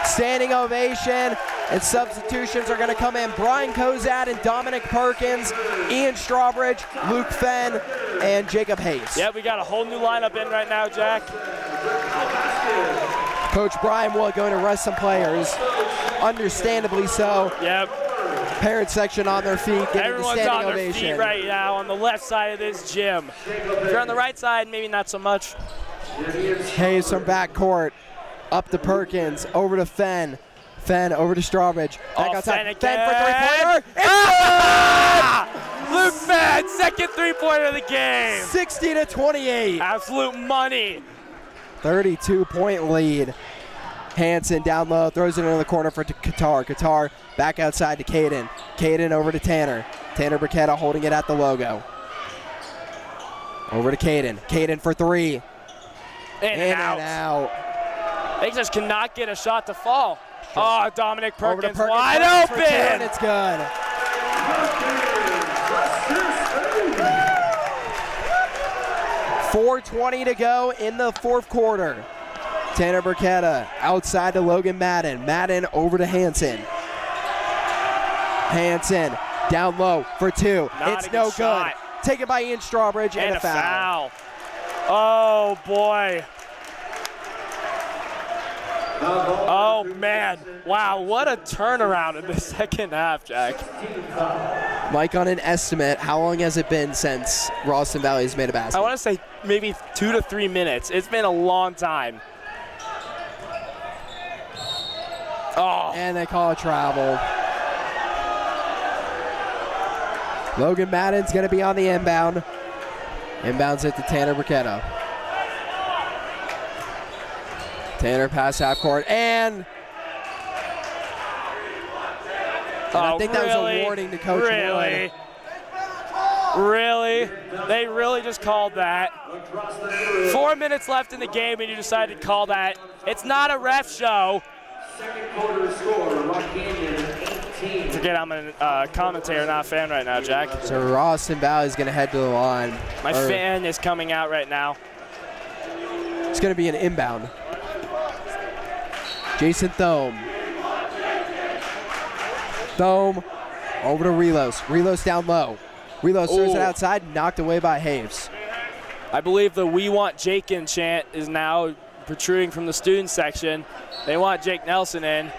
[SPEAKER 5] Standing ovation And substitutions are going to come in. Brian Kozad and Dominic Perkins, Ian Strawbridge, Luke Fenn, and Jacob Hayes.
[SPEAKER 4] Yeah, we got a whole new lineup in right now, Jack.
[SPEAKER 5] Coach Brian Wood going to rest some players. Understandably so.
[SPEAKER 4] Yep.
[SPEAKER 5] Parent section on their feet, getting
[SPEAKER 4] Everyone's
[SPEAKER 5] the standing
[SPEAKER 4] on their
[SPEAKER 5] ovation.
[SPEAKER 4] feet right now on the left side of this gym. If you're on the right side, maybe not so much.
[SPEAKER 5] Hayes from backcourt, up to Perkins, over to Fenn. Fenn over to Strawbridge. Back outside. Fenn for three-pointer.
[SPEAKER 4] Luke Fenn, second three-pointer of the game.
[SPEAKER 5] 60-28.
[SPEAKER 4] Absolute money.
[SPEAKER 5] 32-point lead. Hansen down low, throws it into the corner for Qatar. Qatar back outside to Caden. Caden over to Tanner. Tanner Burketta holding it at the logo. Over to Caden. Caden for three.
[SPEAKER 4] In and out. They just cannot get a shot to fall. Oh, Dominic Perkins wide open.
[SPEAKER 5] It's good. .420 to go in the fourth quarter. Tanner Burketta outside to Logan Madden. Madden over to Hansen. Hansen down low for two. It's no good. Taken by Ian Strawbridge and a foul.
[SPEAKER 4] Oh, boy. Oh, man. Wow, what a turnaround in the second half, Jack.
[SPEAKER 5] Mike, on an estimate, how long has it been since Ralston Valley has made a basket?
[SPEAKER 4] I want to say maybe 2 to 3 minutes. It's been a long time. Oh.
[SPEAKER 5] And they call a travel. Logan Madden's going to be on the inbound. Inbounds it to Tanner Burketta. Tanner pass half court, and I think that was a warning to Coach Wood.
[SPEAKER 4] Really? They really just called that. 4 minutes left in the game, and you decided to call that. It's not a ref show.
[SPEAKER 3] Second quarter score, Rock Canyon 18.
[SPEAKER 4] Forget I'm a commentator, not a fan right now, Jack.
[SPEAKER 5] So Ralston Valley's going to head to the line.
[SPEAKER 4] My fan is coming out right now.
[SPEAKER 5] It's going to be an inbound. Jason Thome. Thome over to Relos. Relos down low. Relos throws it outside, knocked away by Haves.
[SPEAKER 4] I believe the "We Want Jakin" chant is now protruding from the student section. They want Jake Nelson in.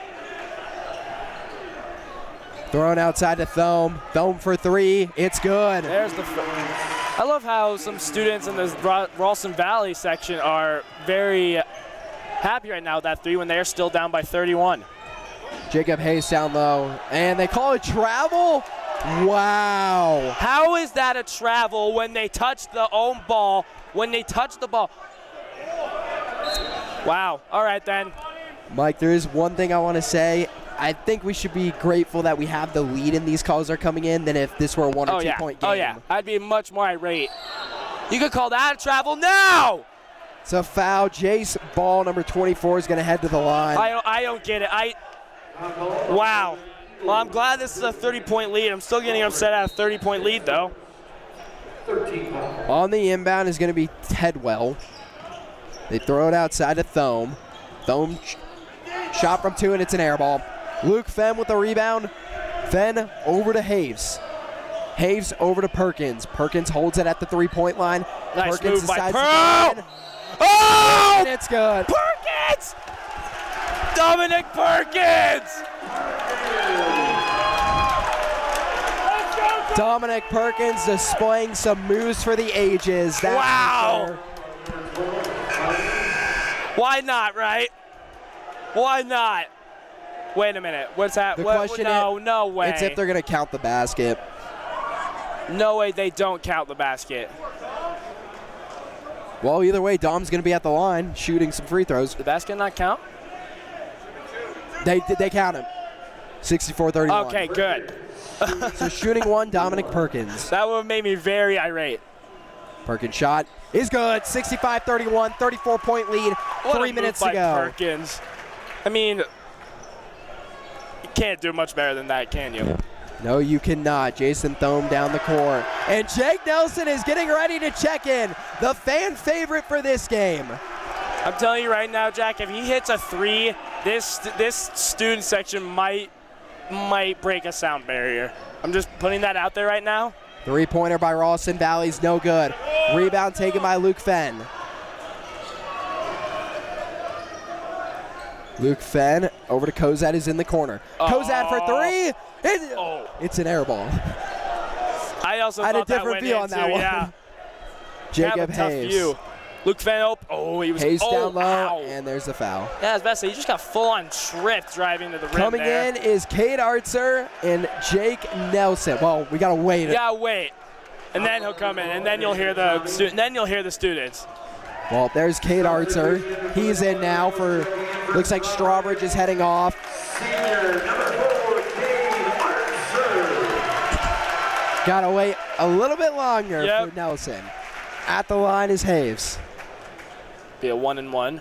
[SPEAKER 5] Thrown outside to Thome. Thome for three. It's good.
[SPEAKER 4] There's the. I love how some students in this Ralston Valley section are very happy right now with that three when they're still down by 31.
[SPEAKER 5] Jacob Hayes down low, and they call it travel. Wow.
[SPEAKER 4] How is that a travel when they touch the own ball, when they touch the ball? Wow. All right, then.
[SPEAKER 5] Mike, there is one thing I want to say. I think we should be grateful that we have the lead and these calls are coming in than if this were a 1 or 2 point game.
[SPEAKER 4] Oh, yeah. I'd be much more irate. You could call that a travel now.
[SPEAKER 5] It's a foul. Jace Ball, number 24, is going to head to the line.
[SPEAKER 4] I don't get it. Wow. Well, I'm glad this is a 30-point lead. I'm still getting upset at a 30-point lead, though.
[SPEAKER 5] On the inbound is going to be Tedwell. They throw it outside to Thome. Thome shot from two, and it's an air ball. Luke Fenn with the rebound. Fenn over to Haves. Haves over to Perkins. Perkins holds it at the three-point line.
[SPEAKER 4] Nice
[SPEAKER 5] Perkins
[SPEAKER 4] move by
[SPEAKER 5] decides
[SPEAKER 4] Pearl. Oh!
[SPEAKER 5] And it's good.
[SPEAKER 4] Perkins! Dominic Perkins!
[SPEAKER 5] Dominic Perkins displaying some moves for the ages. That's
[SPEAKER 4] wow! Why not, right? Why not? Wait a minute. What's happening? No way.
[SPEAKER 5] It's if they're going to count the basket.
[SPEAKER 4] No way they don't count the basket.
[SPEAKER 5] Well, either way, Dom's going to be at the line shooting some free throws.
[SPEAKER 4] The basket not count?
[SPEAKER 5] They count him. 64-31.
[SPEAKER 4] Okay, good.
[SPEAKER 5] So shooting one, Dominic Perkins.
[SPEAKER 4] That would have made me very irate.
[SPEAKER 5] Perkins shot is good. 65-31, 34-point lead.
[SPEAKER 4] What
[SPEAKER 5] 3 minutes to go.
[SPEAKER 4] Perkins. I mean, you can't do much better than that, can you?
[SPEAKER 5] No, you cannot. Jason Thome down the court. And Jake Nelson is getting ready to check in. The fan favorite for this game.
[SPEAKER 4] I'm telling you right now, Jack, if he hits a three, this student section might
[SPEAKER 2] might break a sound barrier. I'm just putting that out there right now.
[SPEAKER 5] Three-pointer by Ralston Valley's no good. Rebound taken by Luke Fenn. Luke Fenn over to Kozad, who's in the corner. Kozad for three. It's an air ball.
[SPEAKER 2] I also
[SPEAKER 5] had a
[SPEAKER 2] thought that
[SPEAKER 5] different
[SPEAKER 2] went
[SPEAKER 5] view
[SPEAKER 2] in
[SPEAKER 5] on that
[SPEAKER 2] too,
[SPEAKER 5] one.
[SPEAKER 2] yeah.
[SPEAKER 5] Jacob
[SPEAKER 2] Tough
[SPEAKER 5] Hayes.
[SPEAKER 2] view. Luke Fenn, he was
[SPEAKER 5] Hayes down low,
[SPEAKER 2] ow.
[SPEAKER 5] and there's the foul.
[SPEAKER 2] Yeah, I was about to say, he just got full-on tripped driving to the rim
[SPEAKER 5] Coming
[SPEAKER 2] there.
[SPEAKER 5] in is Cade Artzer and Jake Nelson. Well, we gotta wait.
[SPEAKER 2] You gotta wait, and then he'll come in, and then you'll hear the students.
[SPEAKER 5] Well, there's Cade Artzer. He's in now for. Looks like Strawbridge is heading off.
[SPEAKER 3] Senior number 4, Cade Artzer.
[SPEAKER 5] Gotta wait a little bit longer
[SPEAKER 2] Yep.
[SPEAKER 5] for Nelson. At the line is Haves.
[SPEAKER 2] Be a 1-and-1.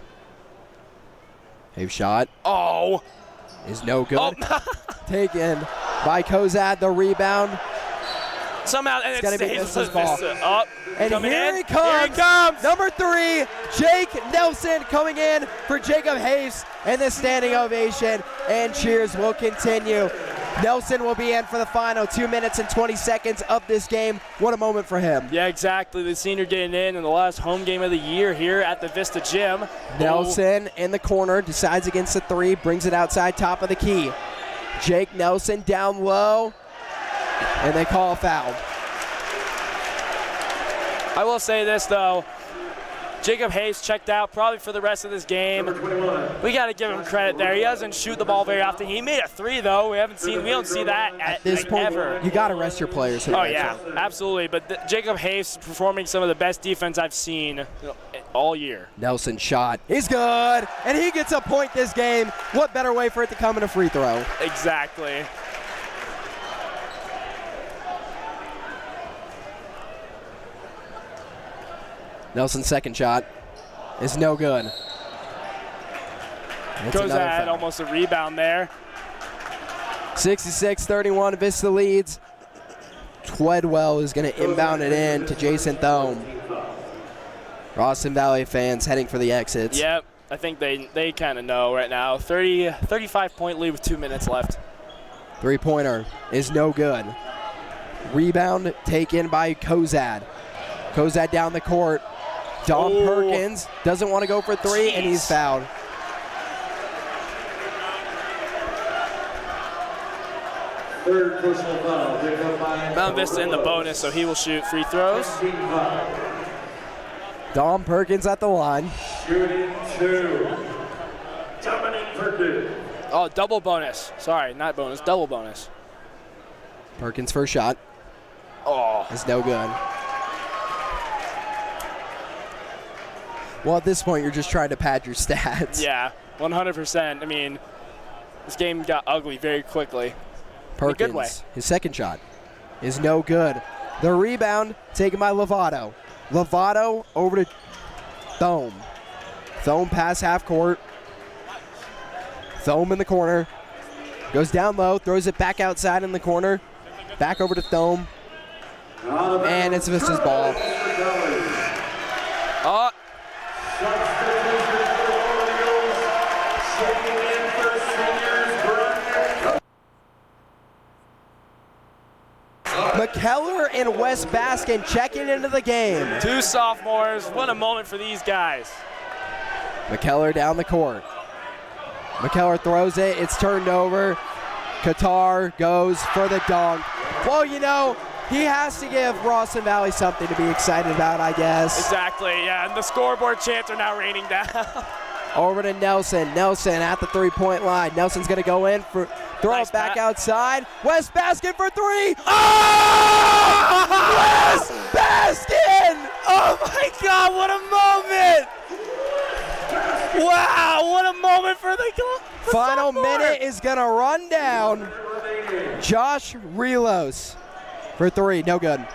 [SPEAKER 5] Haves shot
[SPEAKER 2] Oh.
[SPEAKER 5] is no good.
[SPEAKER 2] Oh.
[SPEAKER 5] Taken by Kozad. The rebound.
[SPEAKER 2] Somehow, and
[SPEAKER 5] It's gotta be
[SPEAKER 2] Hayes
[SPEAKER 5] Vista's ball.
[SPEAKER 2] Oh,
[SPEAKER 5] And
[SPEAKER 2] coming
[SPEAKER 5] here
[SPEAKER 2] in.
[SPEAKER 5] he comes.
[SPEAKER 2] Here he comes.
[SPEAKER 5] Number 3, Jake Nelson coming in for Jacob Hayes. And the standing ovation and cheers will continue. Nelson will be in for the final 2 minutes and 20 seconds of this game. What a moment for him.
[SPEAKER 2] Yeah, exactly. The senior getting in the last home game of the year here at the Vista Gym.
[SPEAKER 5] Nelson in the corner, decides against the 3, brings it outside top of the key. Jake Nelson down low, and they call a foul.
[SPEAKER 2] I will say this, though. Jacob Hayes checked out probably for the rest of this game. We got to give him credit there. He doesn't shoot the ball very often. He made a 3, though. We don't see that at
[SPEAKER 5] This point,
[SPEAKER 2] ever.
[SPEAKER 5] you got to rest your players.
[SPEAKER 2] Oh, yeah, absolutely. But Jacob Hayes performing some of the best defense I've seen all year.
[SPEAKER 5] Nelson shot. He's good, and he gets a point this game. What better way for it to come in a free throw?
[SPEAKER 2] Exactly.
[SPEAKER 5] Nelson's second shot is no good. It's
[SPEAKER 2] Goes
[SPEAKER 5] another
[SPEAKER 2] at
[SPEAKER 5] foul.
[SPEAKER 2] almost a rebound there.
[SPEAKER 5] 66-31, Vista leads. Twedwell is going to inbound it in to Jason Thome. Ralston Valley fans heading for the exits.
[SPEAKER 2] Yep, I think they kind of know right now. 35-point lead with 2 minutes left.
[SPEAKER 5] Three-pointer is no good. Rebound taken by Kozad. Kozad down the court. Don
[SPEAKER 2] Oh.
[SPEAKER 5] Perkins doesn't want to go for 3, and he's fouled.
[SPEAKER 3] Third personal foul. Picked up by
[SPEAKER 2] Mountain Vista in the bonus, so he will shoot free throws.
[SPEAKER 5] Don Perkins at the line.
[SPEAKER 3] Shooting 2. Dominic Perkins.
[SPEAKER 2] Oh, double bonus. Sorry, not bonus, double bonus.
[SPEAKER 5] Perkins' first shot
[SPEAKER 2] Oh,
[SPEAKER 5] is no good. Well, at this point, you're just trying to pad your stats.
[SPEAKER 2] yeah, 100%. I mean, this game got ugly very quickly.
[SPEAKER 5] Perkins,
[SPEAKER 2] In a good way.
[SPEAKER 5] his second shot is no good. The rebound taken by Lovato. Lovato over to Thome. Thome pass half court. Thome in the corner. Goes down low, throws it back outside in the corner. Back over to Thome. And it's Vista's ball.
[SPEAKER 2] Oh,
[SPEAKER 5] McKellar and West Baskin checking into the game.
[SPEAKER 2] 2 sophomores. What a moment for these guys.
[SPEAKER 5] McKellar down the court. McKellar throws it. It's turned over. Qatar goes for the dunk. Well, you know, he has to give Ralston Valley something to be excited about, I guess.
[SPEAKER 2] Exactly, yeah, and the scoreboard chants are now raining down.
[SPEAKER 5] Over to Nelson. Nelson at the three-point line. Nelson's going to go in for throw
[SPEAKER 2] Nice
[SPEAKER 5] it back
[SPEAKER 2] pass.
[SPEAKER 5] outside. West Baskin for 3. Oh! West Baskin!
[SPEAKER 2] Oh my God, what a moment! Wow, what a moment for the
[SPEAKER 5] Final
[SPEAKER 2] sophomore.
[SPEAKER 5] minute is going to run down. Josh Relos for 3. No good.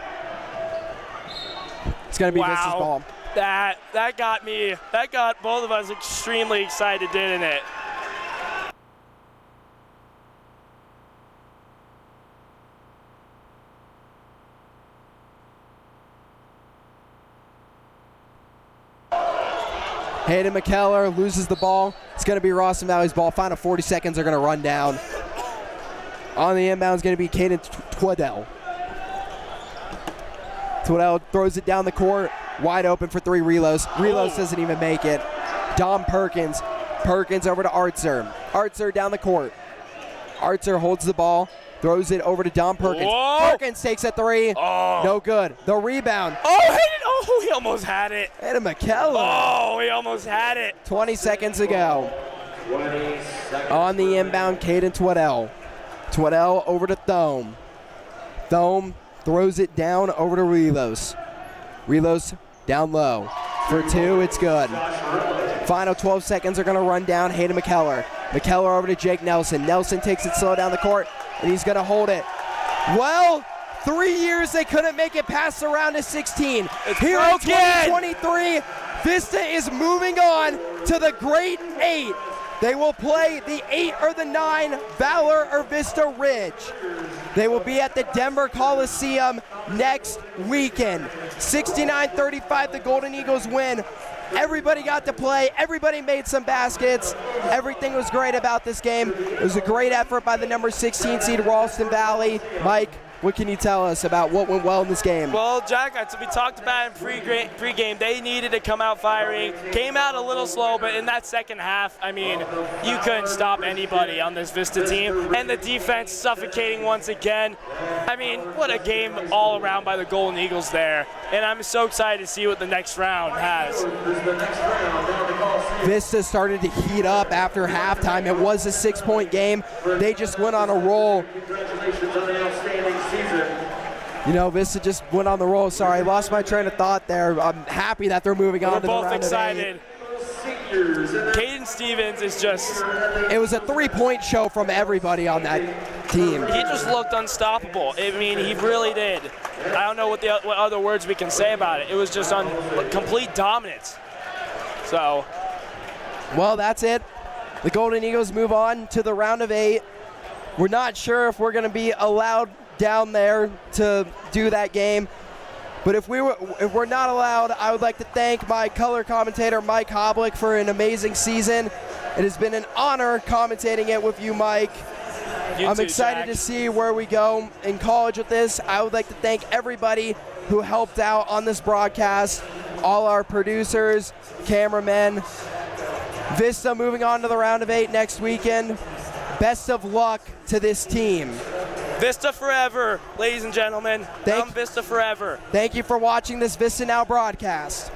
[SPEAKER 5] It's going to be Vista's ball.
[SPEAKER 2] That got both of us extremely excited, didn't it?
[SPEAKER 5] Hayden McKellar loses the ball. It's going to be Ralston Valley's ball. Final 40 seconds are going to run down. On the inbound is going to be Caden Twaddell. Twaddell throws it down the court, wide open for three. Relos doesn't even make it. Dom Perkins. Perkins over to Artzer. Artzer down the court. Artzer holds the ball, throws it over to Dom Perkins.
[SPEAKER 4] Whoa.
[SPEAKER 5] Perkins takes a three.
[SPEAKER 4] Oh.
[SPEAKER 5] No good. The rebound.
[SPEAKER 4] Oh, Hayden. Oh, he almost had it.
[SPEAKER 5] Hayden McKellar.
[SPEAKER 4] Oh, he almost had it.
[SPEAKER 5] 20 seconds ago. On the inbound, Caden Twaddell. Twaddell over to Thome. Thome throws it down over to Relos. Relos down low. For two, it's good. Final 12 seconds are going to run down. Hayden McKellar. McKellar over to Jake Nelson. Nelson takes it slow down the court, and he's going to hold it. Well, 3 years they couldn't make it past the round of 16.
[SPEAKER 4] It's
[SPEAKER 5] Here
[SPEAKER 4] broken.
[SPEAKER 5] in 2023, Vista is moving on to the Great 8. They will play the 8 or the 9, Valor or Vista Ridge. They will be at the Denver Coliseum next weekend. 69-35, the Golden Eagles win. Everybody got to play. Everybody made some baskets. Everything was great about this game. It was a great effort by the number 16 seed Ralston Valley. Mike, what can you tell us about what went well in this game?
[SPEAKER 4] Well, Jack, we talked about in pregame, they needed to come out firing. Came out a little slow, but in that second half, I mean, you couldn't stop anybody on this Vista team. And the defense suffocating once again. I mean, what a game all around by the Golden Eagles there. And I'm so excited to see what the next round has.
[SPEAKER 5] Vista started to heat up after halftime. It was a 6-point game. They just went on a roll. You know, Vista just went on the roll. Sorry, I lost my train of thought there. I'm happy that they're moving on to the round
[SPEAKER 4] We're both
[SPEAKER 5] of 8.
[SPEAKER 4] excited. Caden Stevens is just...
[SPEAKER 5] It was a 3-point show from everybody on that team.
[SPEAKER 4] He just looked unstoppable. I mean, he really did. I don't know what other words we can say about it. It was just on complete dominance. So...
[SPEAKER 5] Well, that's it. The Golden Eagles move on to the round of 8. We're not sure if we're going to be allowed down there to do that game. But if we're not allowed, I would like to thank my color commentator, Mike Hoblick, for an amazing season. It has been an honor commentating it with you, Mike. I'm excited to see where we go in college with this. I would like to thank everybody who helped out on this broadcast, all our producers, cameramen. Vista moving on to the round of 8 next weekend. Best of luck to this team.
[SPEAKER 4] Vista forever, ladies and gentlemen. Vista forever.
[SPEAKER 5] Thank you for watching this Vista Now broadcast.